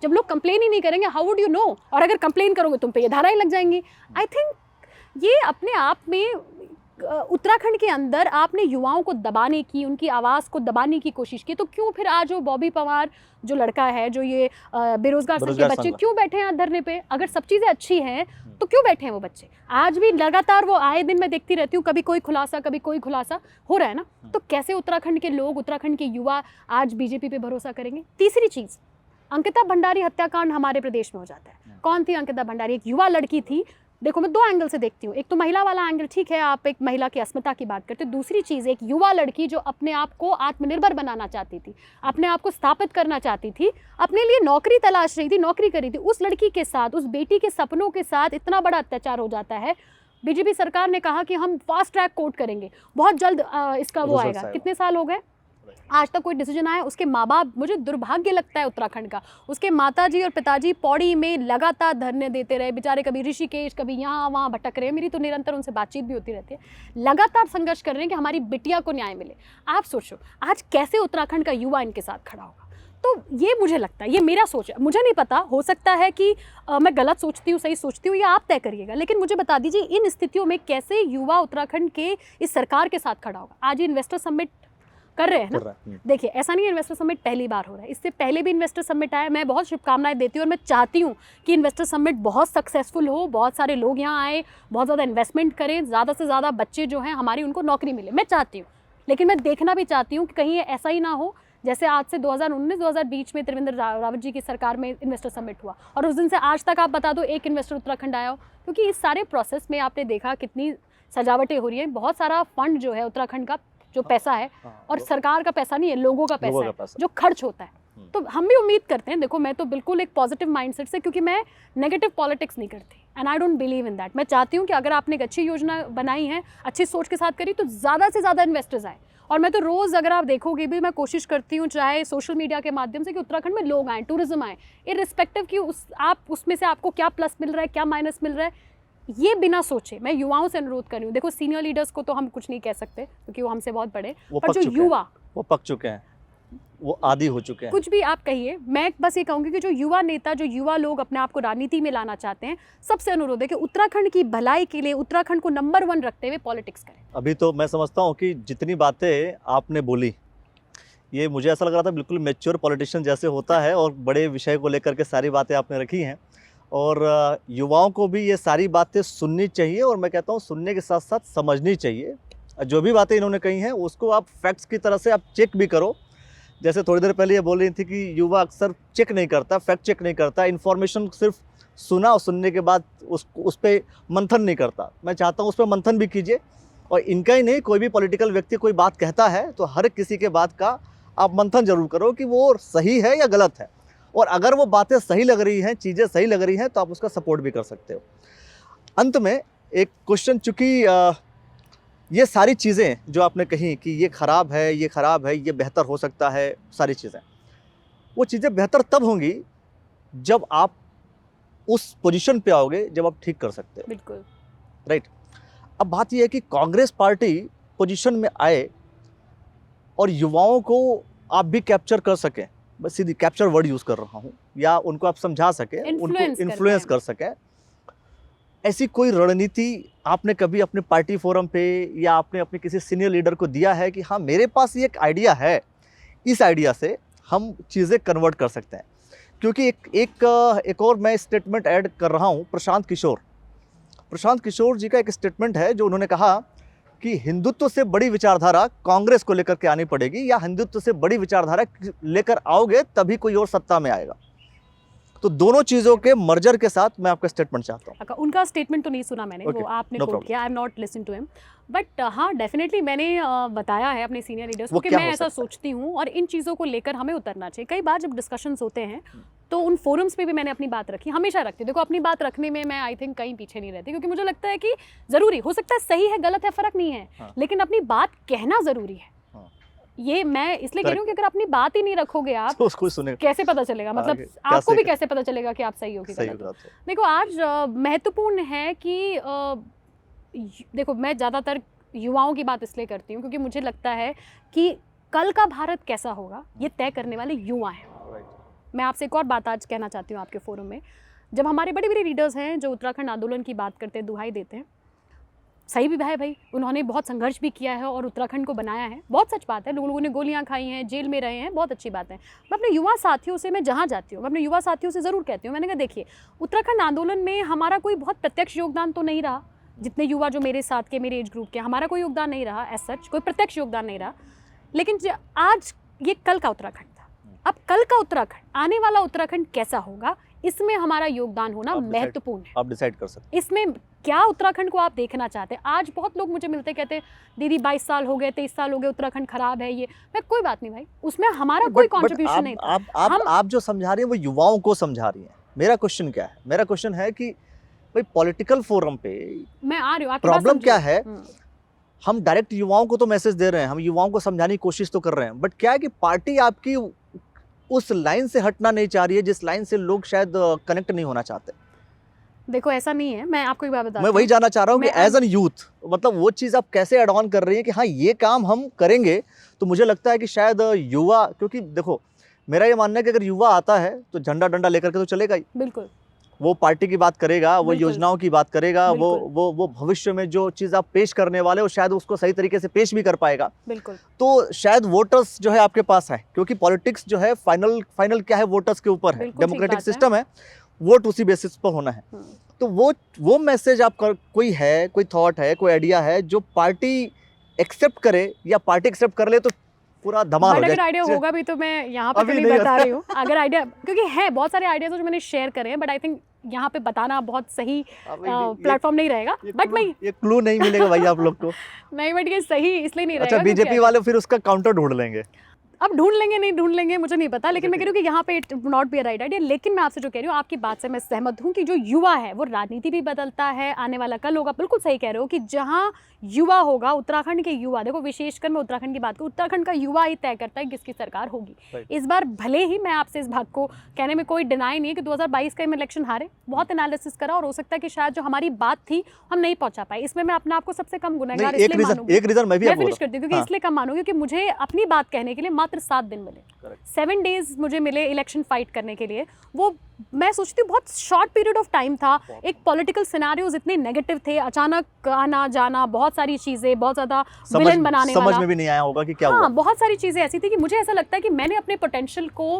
जब लोग कंप्लेन ही नहीं करेंगे, हाउ वुड यू नो? और अगर कंप्लेन करोगे तुम पे ये धाराएं लग जाएंगी। आई थिंक ये अपने आप में उत्तराखंड के अंदर आपने युवाओं को दबाने की, उनकी आवाज़ को दबाने की कोशिश की, तो क्यों फिर आज वो बॉबी पवार जो लड़का है, जो ये बेरोजगार संघ के बच्चे क्यों बैठे हैं धरने पे? अगर सब चीज़ें अच्छी हैं तो क्यों बैठे हैं वो बच्चे? आज भी लगातार वो आए दिन मैं देखती रहती हूँ, कभी कोई खुलासा हो रहा है ना। तो कैसे उत्तराखंड के लोग, उत्तराखंड के युवा आज बीजेपी पे भरोसा करेंगे? तीसरी चीज़, अंकिता भंडारी हत्याकांड हमारे प्रदेश में हो जाता है। कौन थी अंकिता भंडारी? एक युवा लड़की थी। देखो मैं दो एंगल से देखती हूँ, एक तो महिला वाला एंगल, ठीक है, आप एक महिला की अस्मिता की बात करते हो। दूसरी चीज़, एक युवा लड़की जो अपने आप को आत्मनिर्भर बनाना चाहती थी, अपने आप को स्थापित करना चाहती थी, अपने लिए नौकरी तलाश रही थी, नौकरी कर रही थी। उस लड़की के साथ, उस बेटी के सपनों के साथ इतना बड़ा अत्याचार हो जाता है। बीजेपी सरकार ने कहा कि हम फास्ट ट्रैक कोर्ट करेंगे, बहुत जल्द इसका वो आएगा। कितने साल हो गए, आज तक कोई डिसीजन आया? उसके माँ बाप, मुझे दुर्भाग्य लगता है उत्तराखंड का, उसके माताजी और पिताजी पौड़ी में लगातार धरने देते रहे बेचारे, कभी ऋषिकेश, कभी यहाँ वहाँ भटक रहे हैं। मेरी तो निरंतर उनसे बातचीत भी होती रहती है, लगातार संघर्ष कर रहे हैं कि हमारी बिटिया को न्याय मिले। आप सोचो आज कैसे उत्तराखंड का युवा इनके साथ खड़ा होगा। तो ये मुझे लगता है, ये मेरा सोच है, मुझे नहीं पता, हो सकता है कि मैं गलत सोचती हूँ, सही सोचती हूँ, या आप तय करिएगा, लेकिन मुझे बता दीजिए इन स्थितियों में कैसे युवा उत्तराखंड के इस सरकार के साथ खड़ा होगा। आज ये इन्वेस्टर समिट कर रहे हैं ना, देखिए ऐसा नहीं है इन्वेस्टर समिट पहली बार हो रहा है, इससे पहले भी इन्वेस्टर समिट आया। मैं बहुत शुभकामनाएं देती हूँ और मैं चाहती हूँ कि इन्वेस्टर समिट बहुत सक्सेसफुल हो, बहुत सारे लोग यहाँ आए, बहुत ज़्यादा इन्वेस्टमेंट करें, ज़्यादा से ज़्यादा बच्चे जो हैं हमारी उनको नौकरी मिले, मैं चाहती हूँ। लेकिन मैं देखना भी चाहती हूँ कि कहीं ऐसा ही ना हो जैसे आज से 2019-2020 में त्रिवेंद्र रावत जी की सरकार में इन्वेस्टर समिट हुआ और उस दिन से आज तक आप बता दो एक इन्वेस्टर उत्तराखंड आया हो। क्योंकि इस सारे प्रोसेस में आपने देखा कितनी सजावटें हो रही हैं, बहुत सारा फंड जो है उत्तराखंड का जो पैसा है, और सरकार का पैसा नहीं है, लोगों का पैसा है जो खर्च होता है। तो हम भी उम्मीद करते हैं, देखो मैं तो बिल्कुल एक पॉजिटिव माइंडसेट से, क्योंकि मैं नेगेटिव पॉलिटिक्स नहीं करती and I don't believe in that. मैं चाहती हूँ कि अगर आपने एक अच्छी योजना बनाई है, अच्छी सोच के साथ करी, तो ज़्यादा से ज़्यादा इन्वेस्टर्स आए। और मैं तो रोज़, अगर आप देखोगे भी, मैं कोशिश करती हूँ चाहे सोशल मीडिया के माध्यम से कि उत्तराखंड में लोग आएँ, टूरिज्म आए, इर्रिस्पेक्टिव कि आप उसमें से आपको क्या प्लस मिल रहा है, क्या माइनस मिल रहा है, ये बिना सोचे मैं युवाओं से अनुरोध कर रही हूँ। देखो सीनियर लीडर्स को तो हम कुछ नहीं कह सकते क्योंकि वो हमसे बहुत बड़े, पर जो युवा वो पक चुके हैं, वो आदी हो चुके हैं। कुछ भी आप कहिए, मैं बस ये कहूँगी कि जो युवा नेता, जो युवा लोग अपने आप को राजनीति में लाना चाहते हैं, सबसे अनुरोध है कि उत्तराखंड की भलाई के लिए उत्तराखंड को नंबर 1 रखते हुए पॉलिटिक्स करें। अभी तो मैं समझता हूँ कि जितनी बातें आपने बोली, ये मुझे ऐसा लग रहा था बिल्कुल मैच्योर पॉलिटिशियन जैसे होता है, और बड़े विषय को लेकर के सारी बातें आपने रखी हैं, और युवाओं को भी ये सारी बातें सुननी चाहिए, और मैं कहता हूँ सुनने के साथ साथ समझनी चाहिए। जो भी बातें इन्होंने कही हैं उसको आप फैक्ट्स की तरह से आप चेक भी करो। जैसे थोड़ी देर पहले ये बोल रही थी कि युवा अक्सर चेक नहीं करता, फैक्ट चेक नहीं करता, इन्फॉर्मेशन सिर्फ सुना और सुनने के बाद उस पर मंथन नहीं करता। मैं चाहता हूँ उस पर मंथन भी कीजिए, और इनका ही नहीं, कोई भी पॉलिटिकल व्यक्ति कोई बात कहता है तो हर किसी के बात का आप मंथन जरूर करो कि वो सही है या गलत है, और अगर वो बातें सही लग रही हैं, चीज़ें सही लग रही हैं, तो आप उसका सपोर्ट भी कर सकते हो। अंत में एक क्वेश्चन, चूँकि ये सारी चीज़ें जो आपने कही कि ये ख़राब है, ये ख़राब है, ये बेहतर हो सकता है, सारी चीज़ें, वो चीज़ें बेहतर तब होंगी जब आप उस पोजीशन पे आओगे जब आप ठीक कर सकते हो। बिल्कुल राइट। अब बात ये है कि कांग्रेस पार्टी पोजीशन में आए और युवाओं को आप भी कैप्चर कर सकें, बस सीधी कैप्चर वर्ड यूज़ कर रहा हूँ, या उनको आप समझा सकें, उनको इन्फ्लुएंस कर सकें, ऐसी कोई रणनीति आपने कभी अपने पार्टी फोरम पे या आपने अपने किसी सीनियर लीडर को दिया है कि हाँ मेरे पास ये एक आइडिया है, इस आइडिया से हम चीज़ें कन्वर्ट कर सकते हैं? क्योंकि एक और मैं स्टेटमेंट ऐड कर रहा हूँ, प्रशांत किशोर जी का एक स्टेटमेंट है जो उन्होंने कहा कि हिंदुत्व से बड़ी विचारधारा कांग्रेस को लेकर के आनी पड़ेगी, या हिंदुत्व से बड़ी विचारधारा लेकर आओगे तभी कोई और सत्ता में आएगा। तो दोनों चीजों के मर्जर के साथ मैं आपका स्टेटमेंट चाहता हूँ। उनका स्टेटमेंट तो नहीं सुना मैंने, वो आपने कोट किया, I am not listen to him, but हाँ डेफिनेटली मैंने बताया है अपने सीनियर लीडर्स को कि मैं ऐसा सोचती हूँ और इन चीज़ों को लेकर हमें उतरना चाहिए। कई बार जब डिस्कशंस होते हैं तो उन फोरम्स पे भी मैंने अपनी बात रखी, हमेशा रखती हूँ। देखो अपनी बात रखने में मैं आई थिंक कहीं पीछे नहीं रहती, क्योंकि मुझे लगता है कि ज़रूरी हो सकता है, सही है गलत है फ़र्क नहीं है, लेकिन अपनी बात कहना ज़रूरी है। ये मैं इसलिए कह रही हूँ कि अगर अपनी बात ही नहीं रखोगे आप तो उसको कैसे पता चलेगा, मतलब आपको भी कैसे पता चलेगा कि आप सही हो कि गलत हो। देखो आज महत्वपूर्ण है कि देखो मैं ज़्यादातर युवाओं की बात इसलिए करती हूँ क्योंकि मुझे लगता है कि कल का भारत कैसा होगा ये तय करने वाले युवा हैं। मैं आपसे एक और बात आज कहना चाहती हूँ आपके फोरम में, जब हमारे बड़े बड़े लीडर्स हैं जो उत्तराखंड आंदोलन की बात करते हैं, दुहाई देते हैं, सही भी है भाई, उन्होंने बहुत संघर्ष भी किया है और उत्तराखंड को बनाया है, बहुत सच बात है, लोगों ने गोलियां खाई हैं, जेल में रहे हैं, बहुत अच्छी बात है। मैं अपने युवा साथियों से, मैं जहाँ जाती हूँ मैं अपने युवा साथियों से ज़रूर कहती हूँ, मैंने कहा देखिए उत्तराखंड आंदोलन में हमारा कोई बहुत प्रत्यक्ष योगदान तो नहीं रहा, जितने युवा जो मेरे साथ के मेरे एज ग्रुप के, हमारा कोई योगदान नहीं रहा एज सच, कोई प्रत्यक्ष योगदान नहीं रहा, लेकिन आज ये कल का उत्तराखंड था। अब कल का उत्तराखंड, आने वाला उत्तराखंड कैसा होगा, इसमें हमारा योगदान होना महत्वपूर्ण है। आप डिसाइड कर सकते हैं इसमें क्या उत्तराखंड को आप देखना चाहते हैं। आज बहुत लोग मुझे मिलते कहते हैं दीदी 22 साल हो गए, 23 साल हो गए, उत्तराखंड खराब है, ये मैं कोई बात नहीं भाई, उसमें हमारा कोई कंट्रीब्यूशन नहीं था। आप जो समझा रही हैं वो युवाओं को समझा रही हैं। मेरा क्वेश्चन क्या है, मेरा क्वेश्चन है कि भाई पॉलिटिकल फोरम पे मैं आ रही हूँ, आपकी बात प्रॉब्लम समझी। क्या है, हम डायरेक्ट युवाओं को तो मैसेज दे रहे हैं, हम युवाओं को समझाने की कोशिश तो कर रहे हैं, बट क्या है कि पार्टी आपकी उस लाइन से हटना नहीं चाह रही है जिस लाइन से लोग शायद कनेक्ट नहीं होना चाहते। देखो ऐसा नहीं है, मैं आपको एक बात बताती मैं वही जानना चाह रहा हूँ कि मैं एज एन यूथ मतलब वो चीज़ आप कैसे एड ऑन कर रही है कि हाँ ये काम हम करेंगे, तो मुझे लगता है कि शायद युवा, क्योंकि देखो मेरा ये मानना है कि अगर युवा आता है तो झंडा डंडा लेकर के तो चलेगा ही, बिल्कुल वो पार्टी की बात करेगा, वो बिल्कुल। योजनाओं की बात करेगा, वो बिल्कुल। वो भविष्य में जो चीज़ आप पेश करने वाले हो शायद उसको सही तरीके से पेश भी कर पाएगा। बिल्कुल। तो शायद वोटर्स जो है आपके पास है, क्योंकि पॉलिटिक्स जो है फाइनल क्या है, वोटर्स के ऊपर है, बिल्कुल ठीक डेमोक्रेटिक बात है। सिस्टम है, वोट उसी बेसिस पर होना है। तो वो मैसेज आप कोई है, कोई थॉट है, कोई आइडिया है जो पार्टी एक्सेप्ट करे, या पार्टी एक्सेप्ट कर ले तो पूरा धमाल हो बट जाए। अगर आइडिया होगा भी तो मैं यहाँ पे अभी तो नहीं नहीं बता रही हूँ। अगर आइडिया, क्योंकि है बहुत सारे आइडियाज जो मैंने शेयर करे हैं, बट आई थिंक यहाँ पे बताना बहुत सही प्लेटफॉर्म नहीं रहेगा। बट मैं ये क्लू नहीं मिलेगा भाई आप लोग को। नहीं, बट ये सही इसलिए नहीं रहेगा। अच्छा बीजेपी वाले फिर उसका काउंटर ढूंढ लेंगे। अब ढूंढ लेंगे नहीं ढूंढ लेंगे मुझे नहीं पता, लेकिन मैं कह रही हूँ कि यहाँ पे it not be right idea. लेकिन मैं आपसे जो कह रही हूँ, आपकी बात से मैं सहमत हूँ कि जो युवा है वो राजनीति भी बदलता है, आने वाला कल होगा। बिल्कुल सही कह रहे हो कि जहाँ युवा होगा, उत्तराखंड के युवा, देखो विशेषकर मैं उत्तराखंड की बात करूँ, उत्तराखंड का युवा ही तय करता है किसकी सरकार होगी। इस बार भले ही मैं आपसे इस बात को कहने में कोई डिनाई नहीं है कि 2022 का हम इलेक्शन हारे, बहुत एनालिसिस करा और हो सकता है कि शायद जो हमारी बात थी हम नहीं पहुंचा पाए। इसमें मैं अपने आप को सबसे कम गुनहगार इसलिए मानूंगी। एक रीजन मैं भी फिनिश करती हूँ क्योंकि इसलिए कम मानूंगी क्योंकि मुझे अपनी बात कहने के लिए मात्र 7 दिन मिले, 7 डेज मुझे मिले इलेक्शन फाइट करने के लिए। वो मैं सोचती हूँ बहुत शॉर्ट पीरियड ऑफ टाइम था। एक पॉलिटिकल सिनेरियोज इतने नेगेटिव थे, अचानक आना जाना, बहुत सारी चीजें, बहुत ज्यादा विलेन बनाने वाला, समझ में भी नहीं आया होगा कि क्या हुआ। हाँ, बहुत सारी चीजें ऐसी थी कि मुझे ऐसा लगता है कि मैंने अपने पोटेंशियल को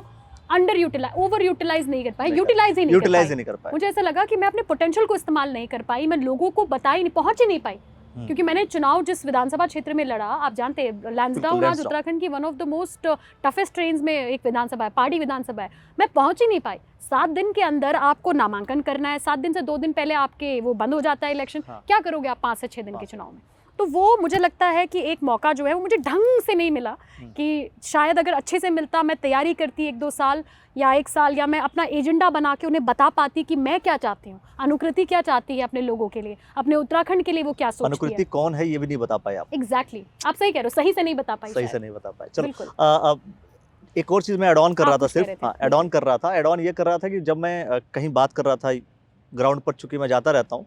ओवर यूटिलाइज नहीं कर पाई, यूटिलाइज ही नहीं कर पाई। मुझे ऐसा लगा कि मैं अपने पोटेंशियल को इस्तेमाल नहीं कर पाई, मैं लोगों को पहुंच ही नहीं पाई। क्योंकि मैंने चुनाव जिस विधानसभा क्षेत्र में लड़ा, आप जानते हैं लैंसडाउन आज उत्तराखंड की one of the most toughest trains में एक विधानसभा है, पहाड़ी विधानसभा है, मैं पहुंच ही नहीं पाई। 7 दिन के अंदर आपको नामांकन करना है, 7 दिन से 2 दिन पहले आपके वो बंद हो जाता है इलेक्शन। क्या करोगे आप 5 से 6 दिन के चुनाव में? तो वो मुझे लगता है कि एक मौका जो है वो मुझे ढंग से नहीं मिला, कि शायद अगर अच्छे से मिलता, मैं तैयारी करती 1-2 साल या 1 साल, या मैं अपना एजेंडा बना के उन्हें बता पाती कि मैं क्या चाहती हूँ, अनुकृति क्या चाहती है अपने लोगों के लिए, अपने उत्तराखंड के लिए वो क्या सोचती है। अनुकृति कौन है ये भी नहीं बता पाए आप। एग्जैक्टली, आप सही कह रहे हो, सही से नहीं बता पाई। चलो अब एक और चीज मैं एड ऑन कर रहा था, सिर्फ एड ऑन कर रहा था। एड ऑन ये कर रहा था कि जब मैं कहीं बात कर रहा था ग्राउंड पर, चूंकि मैं जाता रहता हूँ,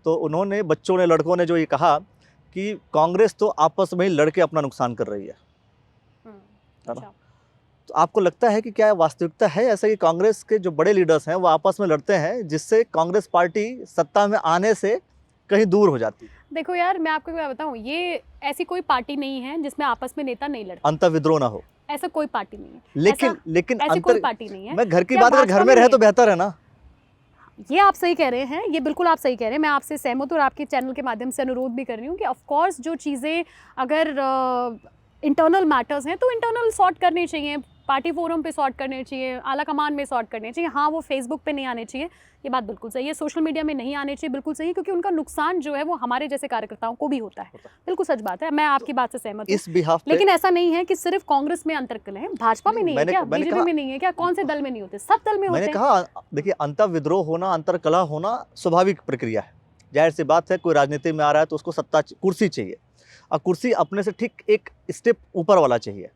तो उन्होंने, बच्चों ने, लड़कों ने जो ये कहा कि कांग्रेस तो आपस में ही लड़के अपना नुकसान कर रही है ना? तो आपको लगता है कि क्या वास्तविकता है ऐसा कि कांग्रेस के जो बड़े लीडर्स हैं वो आपस में लड़ते हैं, जिससे कांग्रेस पार्टी सत्ता में आने से कहीं दूर हो जाती है? देखो यार, मैं आपको क्या बताऊं, ये ऐसी कोई पार्टी नहीं है जिसमें आपस में नेता नहीं लड़ते, अंतर्विद्रोह ना हो, ऐसा कोई पार्टी नहीं है। लेकिन ऐसी कोई पार्टी नहीं है। मैं घर की बात अगर घर में रहे तो बेहतर है ना। ये आप सही कह रहे हैं, ये बिल्कुल आप सही कह रहे हैं, मैं आपसे सहमत हूँ और आपके चैनल के माध्यम से अनुरोध भी कर रही हूँ कि ऑफ कोर्स जो चीज़ें अगर इंटरनल मैटर्स हैं तो इंटरनल सॉर्ट करनी चाहिए, पार्टी फोरम पे सॉर्ट करने चाहिए, आला कमान में सॉर्ट करने चाहिए। हाँ, वो फेसबुक पे नहीं आने चाहिए, ये बात बिल्कुल सही है, सोशल मीडिया में नहीं आने चाहिए, बिल्कुल सही है, क्योंकि उनका नुकसान जो है वो हमारे जैसे कार्यकर्ताओं को भी होता है। बिल्कुल सच बात है, मैं आपकी बात से सहमत हूँ। लेकिन ऐसा नहीं है कि सिर्फ कांग्रेस में अंतर्कल है, भाजपा में नहीं है क्या, बीजेपी में नहीं है क्या, कौन से दल में नहीं होते, सब दल में होते हैं। मैंने कहा देखिए, अंतर्विद्रोह होना, अंतर्कलह होना स्वाभाविक प्रक्रिया है, जाहिर सी बात है। कोई राजनीति में आ रहा है तो उसको सत्ता, कुर्सी चाहिए, और कुर्सी अपने से ठीक एक स्टेप ऊपर वाला चाहिए।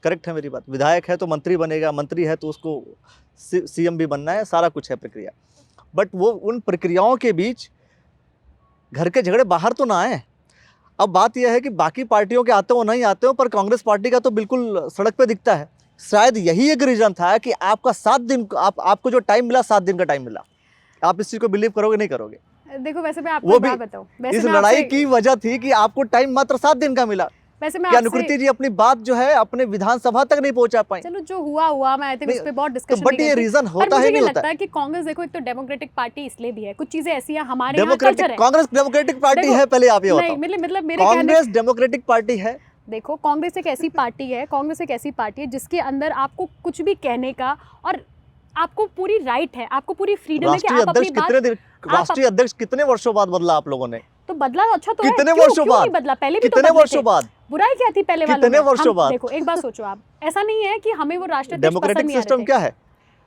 करेक्ट है मेरी बात? विधायक है तो मंत्री बनेगा, मंत्री है तो उसको सीएम भी बनना है, सारा कुछ है प्रक्रिया। बट वो उन प्रक्रियाओं के बीच घर के झगड़े बाहर तो ना आए। अब बात यह है कि बाकी पार्टियों के आते हो नहीं आते हो, पर कांग्रेस पार्टी का तो बिल्कुल सड़क पे दिखता है। शायद यही एक रीजन था कि आपका 7 दिन, आपको जो टाइम मिला, 7 दिन का टाइम मिला। आप इस चीज को बिलीव करोगे नहीं करोगे? देखो वैसे मैं आपको बात बताऊं, इस लड़ाई की वजह थी कि आपको टाइम मात्र 7 दिन का मिला। वैसे मैं अनुकृति जी अपनी बात जो है अपने विधानसभा तक नहीं पहुंचा पाई। चलो जो हुआ, मैं आई थिंक इस पे बहुत डिस्कशन बट ये रीजन होता है नहीं होता है कि कांग्रेस, देखो एक तो डेमोक्रेटिक पार्टी इसलिए भी है, कुछ चीजें ऐसी हैं हमारे यहाँ कल्चर है। कांग्रेस डेमोक्रेटिक पार्टी है, पहले आप ये बताओ। मतलब मेरे कांग्रेस डेमोक्रेटिक पार्टी है। देखो, कांग्रेस एक ऐसी पार्टी है, कांग्रेस एक ऐसी पार्टी है जिसके अंदर आपको कुछ भी कहने का और आपको पूरी राइट है, आपको पूरी फ्रीडम है कि आप अपनी बात। राष्ट्रीय अध्यक्ष कितने वर्षों बाद बदला आप लोगों ने? तो बदला अच्छा तो कितने वर्षों बाद बदला? पहले भी कितने वर्षों बाद? बुराई क्या थी पहले वालों में? कितने वर्षों बाद? देखो एक बात सोचो आप, ऐसा नहीं है कि हमें वो राष्ट्रीय डेमोक्रेटिक सिस्टम क्या है?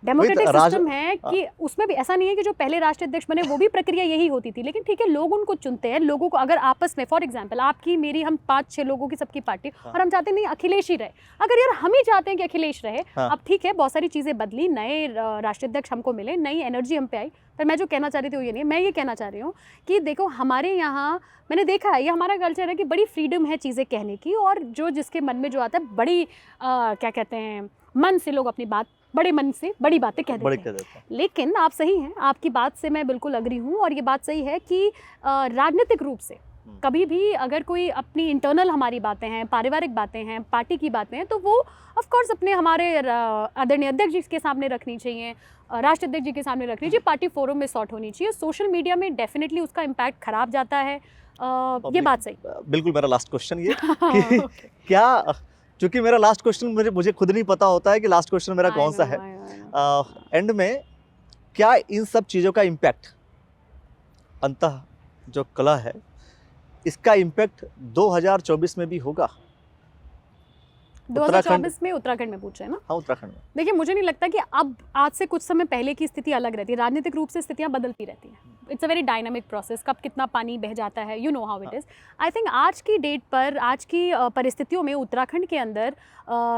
डेमोक्रेटिक सिस्टम है कि उसमें भी ऐसा नहीं है कि जो पहले राष्ट्रीय अध्यक्ष बने वो भी प्रक्रिया यही होती थी, लेकिन ठीक है लोग उनको चुनते हैं। लोगों को अगर आपस में फॉर एग्जांपल आपकी मेरी हम 5-6 लोगों की सबकी पार्टी और हम चाहते नहीं अखिलेश ही रहे, अगर यार हम ही चाहते हैं कि अखिलेश रहे, अब ठीक है बहुत सारी चीज़ें बदली, नए राष्ट्रीय अध्यक्ष हमको मिले, नई एनर्जी हम पे आई, पर मैं जो कहना चाह रही थी वो ये नहीं, मैं ये कहना चाह रही हूँ कि देखो हमारे यहाँ मैंने देखा है, ये हमारा कल्चर है कि बड़ी फ्रीडम है चीज़ें कहने की, और जो जिसके मन में जो आता है बड़ी क्या कहते हैं मन से लोग अपनी बात बड़े मन से बड़ी बातें कह देते हैं। लेकिन आप सही हैं, आपकी बात से मैं बिल्कुल अग्री हूँ, और ये बात सही है कि राजनीतिक रूप से कभी भी अगर कोई अपनी इंटरनल हमारी बातें हैं, पारिवारिक बातें हैं, पार्टी की बातें हैं, तो वो ऑफ कोर्स अपने हमारे आदरणीय अध्यक्ष जी के सामने रखनी चाहिए, राष्ट्रीय अध्यक्ष जी के सामने रखनी चाहिए, पार्टी फोरम में सॉर्ट होनी चाहिए। सोशल मीडिया में डेफिनेटली उसका इम्पैक्ट खराब जाता है, ये बात सही। बिल्कुल मेरा लास्ट क्वेश्चन ये कि क्या, क्योंकि मेरा लास्ट क्वेश्चन मुझे खुद नहीं पता होता है कि लास्ट क्वेश्चन मेरा कौन सा है, एंड में क्या इन सब चीज़ों का इम्पैक्ट अंततः जो कला है इसका इम्पैक्ट 2024 में भी होगा? 2024 में उत्तराखंड में पूछ रहे हैं ना? हाँ, उत्तराखंड में। देखिए मुझे नहीं लगता कि अब आज से कुछ समय पहले की स्थिति अलग रहती है, राजनीतिक रूप से स्थितियां बदलती रहती हैं, it's a very dynamic process, कब कितना पानी बह जाता है, you know how it is. I think आज की डेट पर, आज की परिस्थितियों में उत्तराखंड के अंदर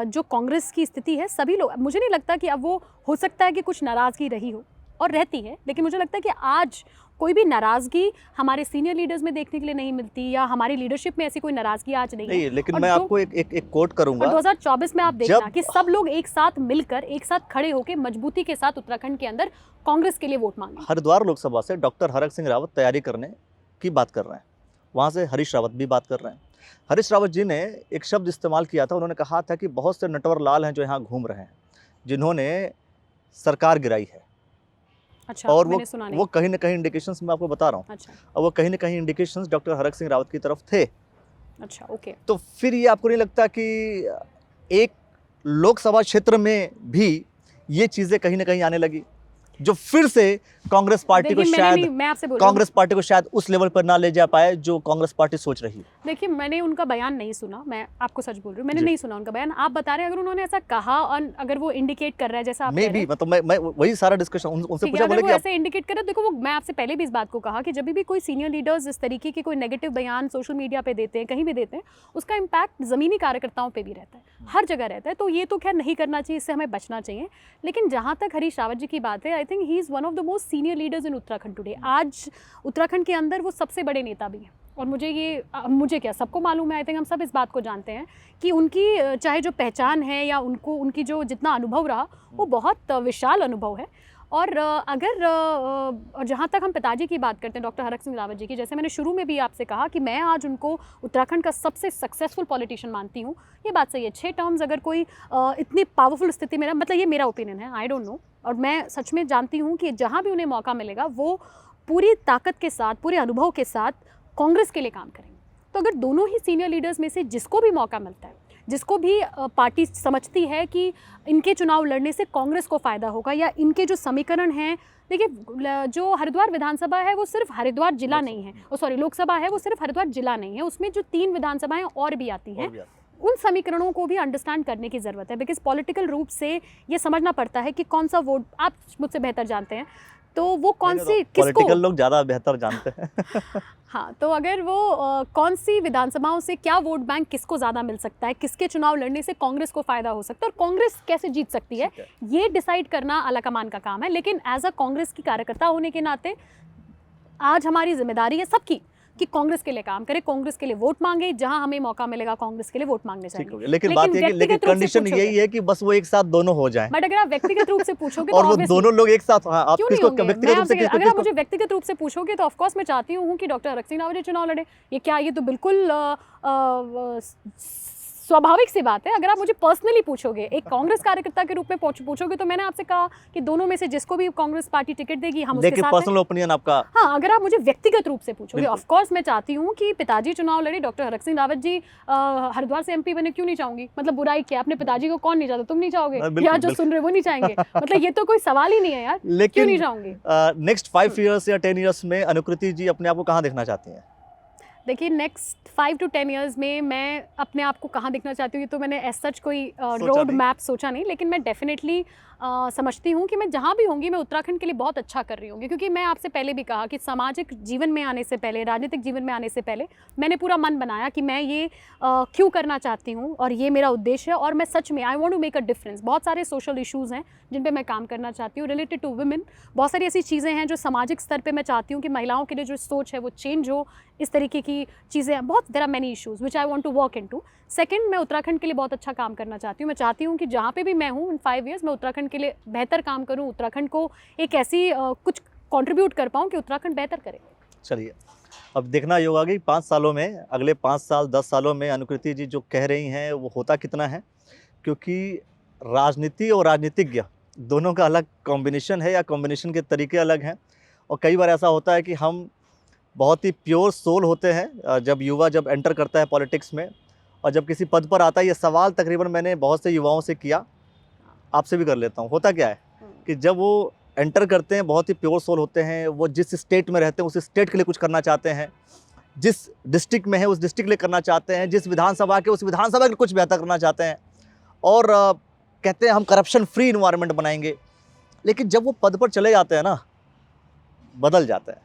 जो कांग्रेस की स्थिति है, सभी लोग, मुझे नहीं लगता कि अब वो, हो सकता है कि कुछ नाराज़गी रही हो और रहती है, लेकिन मुझे लगता है कि आज कोई भी नाराज़गी हमारे सीनियर लीडर्स में देखने के लिए नहीं मिलती, या हमारी लीडरशिप में ऐसी कोई नाराज़गी आज नहीं है। लेकिन मैं आपको एक कोट करूंगा, 2024 में आप देखना कि सब लोग एक साथ मिलकर, एक साथ खड़े होकर मजबूती के साथ उत्तराखंड के अंदर कांग्रेस के लिए वोट मांगे। हरिद्वार लोकसभा से डॉक्टर हरक सिंह रावत तैयारी करने की बात कर रहे हैं, वहाँ से हरीश रावत भी बात कर रहे हैं। हरीश रावत जी ने एक शब्द इस्तेमाल किया था, उन्होंने कहा था कि बहुत से नटवर लाल हैं जो यहाँ घूम रहे हैं, जिन्होंने सरकार गिराई है। अच्छा, और वो कहीं ना कहीं इंडिकेशंस मैं आपको बता रहा हूँ। अच्छा। और वो कहीं ना कहीं इंडिकेशंस डॉक्टर हरक सिंह रावत की तरफ थे। अच्छा, ओके। तो फिर ये आपको नहीं लगता कि एक लोकसभा क्षेत्र में भी ये चीजें कहीं ना कहीं आने लगी, जो फिर से कांग्रेस पार्टी को शायद उस लेवल पर ना ले जा पाए जो कांग्रेस पार्टी सोच रही है? देखिए मैंने उनका बयान नहीं सुना, मैं आपको सच बोल रही हूँ, मैंने नहीं सुना उनका बयान। आप बता रहे हैं अगर उन्होंने ऐसा कहा और अगर वो इंडिकेट कर रहा है जैसा आप कह रहे हैं, मतलब मैं वही सारा डिस्कशन उनसे पूछा, बोले कि ऐसे इंडिकेट कर रहे, देखो वो मैं आपसे पहले भी इस बात को कहा कि जब भी कोई सीनियर लीडर्स इस तरीके की कोई नेगेटिव बयान सोशल मीडिया पे देते हैं, कहीं भी देते हैं, उसका इम्पैक्ट ज़मीनी कार्यकर्ताओं पे भी रहता है, हर जगह रहता है। तो ये तो खैर नहीं करना चाहिए, इससे हमें बचना चाहिए। लेकिन जहाँ तक हरीश रावत जी की बात है, I think he is one of the most senior leaders in Uttarakhand today. आज उत्तराखंड के अंदर वो सबसे बड़े नेता भी हैं, और मुझे क्या सबको मालूम है, आई थिंक हम सब इस बात को जानते हैं कि उनकी चाहे जो पहचान है या उनकी जो जितना अनुभव रहा वो बहुत विशाल अनुभव है। और अगर जहाँ तक हम पिताजी की बात करते हैं डॉक्टर हरक सिंह रावत जी की, जैसे मैंने शुरू में भी आपसे कहा कि मैं आज उनको उत्तराखंड का सबसे सक्सेसफुल पॉलिटिशियन मानती हूँ, ये बात सही है। 6 टर्म्स अगर कोई इतनी पावरफुल स्थिति में, मतलब ये मेरा ओपिनियन है, आई डोंट नो, और मैं सच में जानती हूँ कि जहाँ भी उन्हें मौका मिलेगा वो पूरी ताकत के साथ, पूरे अनुभव के साथ कांग्रेस के लिए काम करेंगे। तो अगर दोनों ही सीनियर लीडर्स में से जिसको भी मौका मिलता है, जिसको भी पार्टी समझती है कि इनके चुनाव लड़ने से कांग्रेस को फ़ायदा होगा, या इनके जो समीकरण हैं, देखिए जो हरिद्वार विधानसभा है वो सिर्फ हरिद्वार जिला नहीं है, लोकसभा है वो सिर्फ हरिद्वार जिला नहीं है, उसमें जो 3 विधानसभाएं और भी आती हैं, उन समीकरणों को भी अंडरस्टैंड करने की ज़रूरत है। बिकॉज पॉलिटिकल रूप से ये समझना पड़ता है कि कौन सा वोट, आप मुझसे बेहतर जानते हैं, तो वो कौन सी किसको, पॉलिटिकल लोग ज़्यादा बेहतर जानते हैं। हाँ, तो अगर वो कौन सी विधानसभाओं से क्या वोट बैंक किसको ज़्यादा मिल सकता है, किसके चुनाव लड़ने से कांग्रेस को फ़ायदा हो सकता है और कांग्रेस कैसे जीत सकती है, ये डिसाइड करना आलाकमान का काम है। लेकिन एज अ कांग्रेस की कार्यकर्ता होने के नाते आज हमारी जिम्मेदारी है सबकी कि कांग्रेस के लिए काम करे, कांग्रेस के लिए वोट मांगे, जहां हमें मौका मिलेगा कांग्रेस के लिए वोट मांगने चाहिए। लेकिन बात ये कि कंडीशन यही है कि बस वो एक साथ दोनों हो जाएं। बट अगर आप व्यक्तिगत रूप से पूछोगे और वो दोनों लोग एक साथ, आप किसको व्यक्तिगत रूप से, अगर आप मुझे व्यक्तिगत रूप से पूछोगे तो ऑफ कोर्स मैं चाहती हूँ कि डॉक्टर हरक सिंह रावत जी चुनाव लड़े। ये तो बिल्कुल स्वाभाविक सी बात है। अगर आप मुझे पर्सनली पूछोगे, एक कांग्रेस कार्यकर्ता के रूप में पूछोगे, तो मैंने आपसे कहा कि दोनों में से जिसको भी कांग्रेस पार्टी टिकट देगी हम उसके साथ हैं। पर्सनल ओपिनियन आपका? हाँ, अगर आप मुझे व्यक्तिगत रूप से पूछोगे, ऑफ कोर्स मैं चाहती हूँ कि पिताजी चुनाव लड़े, डॉक्टर हरक सिंह रावत जी हरिद्वार से MP बने, क्यों नहीं चाहूंगी? मतलब बुराई क्या, अपने पिताजी को कौन नहीं चाहता? तुम नहीं चाहोगे या जो सुन रहे वो नहीं चाहेंगे? मतलब ये तो कोई सवाल ही नहीं है यार, क्यों नहीं चाहूंगी? नेक्स्ट 5 ईयर्स या 10 ईयर्स में अनुकृति जी अपने आप को कहाँ देखना चाहती हैं? देखिए नेक्स्ट 5 to 10 इयर्स में मैं अपने आप को कहाँ देखना चाहती हूँ, ये तो मैंने एज सच कोई रोड मैप सोचा नहीं, लेकिन मैं डेफिनेटली समझती हूँ कि मैं जहाँ भी होंगी मैं उत्तराखंड के लिए बहुत अच्छा कर रही होंगी, क्योंकि मैं आपसे पहले भी कहा कि सामाजिक जीवन में आने से पहले, राजनीतिक जीवन में आने से पहले मैंने पूरा मन बनाया कि मैं ये क्यों करना चाहती हूँ और ये मेरा उद्देश्य है, और मैं सच में I want to make a difference. बहुत सारे सोशल इश्यूज़ हैं जिन पे मैं काम करना चाहती हूँ रिलेटेड टू वुमेन, बहुत सारी ऐसी चीज़ें हैं जो सामाजिक स्तर पे मैं चाहती हूँ कि महिलाओं के लिए जो सोच है वो चेंज हो, इस तरीके की चीज़ें हैं बहुत। There are many issues which I want to work into. Second, मैं उत्तराखंड के लिए बहुत अच्छा काम करना चाहती हूँ। मैं चाहती हूँ कि जहाँ पे भी मैं हूँ इन 5 इयर्स मैं उत्तराखंड के लिए बेहतर काम करूँ, उत्तराखंड को एक ऐसी कुछ कंट्रीब्यूट कर पाऊँ कि उत्तराखंड बेहतर करे। चलिए, अब देखना ये होगा कि 5 सालों में, अगले 5 साल 10 सालों में अनुकृति जी जो कह रही हैं वो होता कितना है, क्योंकि राजनीति और राजनीतिज्ञ दोनों का अलग कॉम्बिनेशन है या कॉम्बिनेशन के तरीके अलग हैं। और कई बार ऐसा होता है कि हम बहुत ही प्योर सोल होते हैं जब युवा जब एंटर करता है पॉलिटिक्स में, और जब किसी पद पर आता है, ये सवाल तकरीबन मैंने बहुत से युवाओं से किया, आपसे भी कर लेता हूँ। होता क्या है कि जब वो एंटर करते हैं बहुत ही प्योर सोल होते हैं, वो जिस स्टेट में रहते हैं उस स्टेट के लिए कुछ करना चाहते हैं, जिस डिस्ट्रिक्ट में है उस डिस्ट्रिक्ट के लिए करना चाहते हैं, जिस विधानसभा के उस विधानसभा के लिए कुछ बेहतर करना चाहते हैं, और कहते हैं हम करप्शन फ्री इन्वायरमेंट बनाएंगे। लेकिन जब वो पद पर चले जाते हैं ना, बदल जाता है।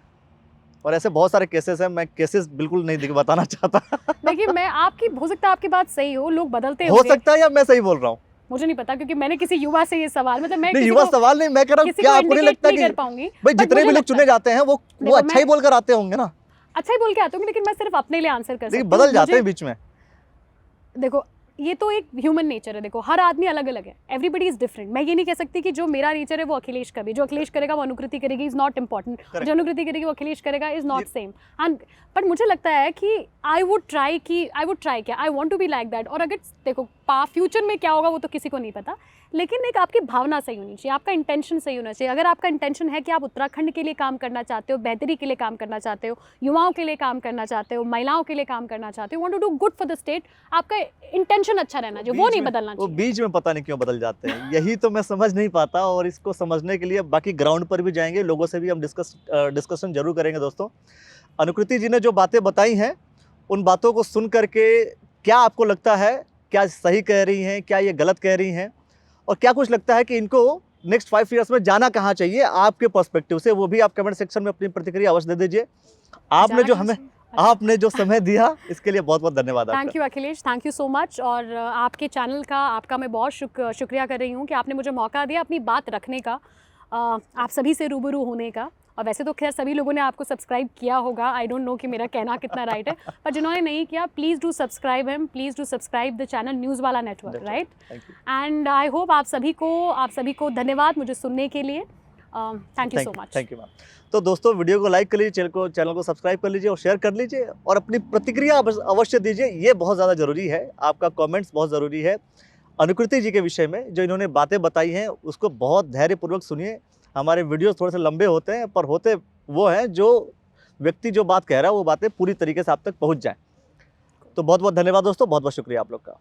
और ऐसे बहुत सारे केसेस हैं, मैं केसेस बिल्कुल नहीं बताना चाहता। देखिए मैं आपकी, हो सकता है आपकी बात सही हो, लोग बदलते हो सकता है या मैं सही बोल रहा हूँ, मुझे नहीं पता, क्योंकि मैंने किसी युवा से ये सवाल, मतलब मैं युवा सवाल नहीं, मैं कह रहा हूँ क्या आपको नहीं लगता कि भाई जितने भी लोग चुने जाते हैं वो अच्छा ही बोलकर आते होंगे ना? अच्छा ही बोल के आते होंगे, लेकिन मैं सिर्फ अपने लिए आंसर कर सकती हूँ, बदल जाते हैं बीच में। देखो ये तो एक ह्यूमन नेचर है, देखो हर आदमी अलग अलग है, एवरीबडी इज डिफरेंट। मैं ये नहीं कह सकती कि जो मेरा नेचर है वो अखिलेश का भी, जो अखिलेश करेगा वो अनुकृति करेगी इज नॉट इम्पॉर्टेंट, जो अनुकृति करेगी वो अखिलेश करेगा is not same. And but मुझे लगता है कि आई वुड ट्राई क्या, I want to be like that. और अगर देखो फ्यूचर में क्या होगा वो तो किसी को नहीं पता, लेकिन एक आपकी भावना सही होनी चाहिए, आपका इंटेंशन सही होना चाहिए। अगर आपका इंटेंशन है कि आप उत्तराखंड के लिए काम करना चाहते हो, बेहतरी के लिए काम करना चाहते हो, युवाओं के लिए काम करना चाहते हो, महिलाओं के लिए काम करना चाहते हो, want to do good for the state, आपका इंटेंशन अच्छा रहना चाहिए, वो नहीं बदलना चाहिए। वो बीच में पता नहीं क्यों बदल जाते हैं, यही तो मैं समझ नहीं पाता। और इसको समझने के लिए बाकी ग्राउंड पर भी जाएंगे, लोगों से भी हम डिस्कशन जरूर करेंगे। दोस्तों, अनुकृति जी ने जो बातें बताई हैं, उन बातों को सुन करके क्या आपको लगता है, क्या सही कह रही हैं, क्या ये गलत कह रही हैं, और क्या कुछ लगता है कि इनको नेक्स्ट 5 इयर्स में जाना कहाँ चाहिए आपके पर्सपेक्टिव से, वो भी आप कमेंट सेक्शन में अपनी प्रतिक्रिया अवश्य दे दीजिए। आपने जो समय दिया इसके लिए बहुत बहुत धन्यवाद। Thank you Akhilesh, thank you so much. और आपके चैनल का, आपका मैं बहुत शुक्रिया कर रही हूँ कि आपने मुझे मौका दिया अपनी बात रखने का, आप सभी से रूबरू होने का। और वैसे तो खैर सभी लोगों ने आपको सब्सक्राइब किया होगा, आई डोंट नो कि मेरा कहना कितना राइट है, पर जिन्होंने नहीं किया please do subscribe him, please do subscribe the channel news वाला network, right. And I hope आप सभी को धन्यवाद मुझे सुनने के लिए। Thank you so much. Thank you ma'am. तो दोस्तों, वीडियो को लाइक कर लीजिए, चैनल को सब्सक्राइब कर लीजिए और शेयर कर लीजिए, और अपनी प्रतिक्रिया अवश्य दीजिए, ये बहुत ज़्यादा ज़रूरी है, आपका कमेंट्स बहुत ज़रूरी है। अनुकृति जी के विषय में जो इन्होंने बातें बताई हैं उसको बहुत धैर्यपूर्वक सुनिए। हमारे वीडियोस थोड़े से लंबे होते हैं, पर होते वो हैं जो व्यक्ति जो बात कह रहा है वो बातें पूरी तरीके से आप तक पहुंच जाएं। तो बहुत बहुत धन्यवाद दोस्तों, बहुत बहुत शुक्रिया आप लोग का।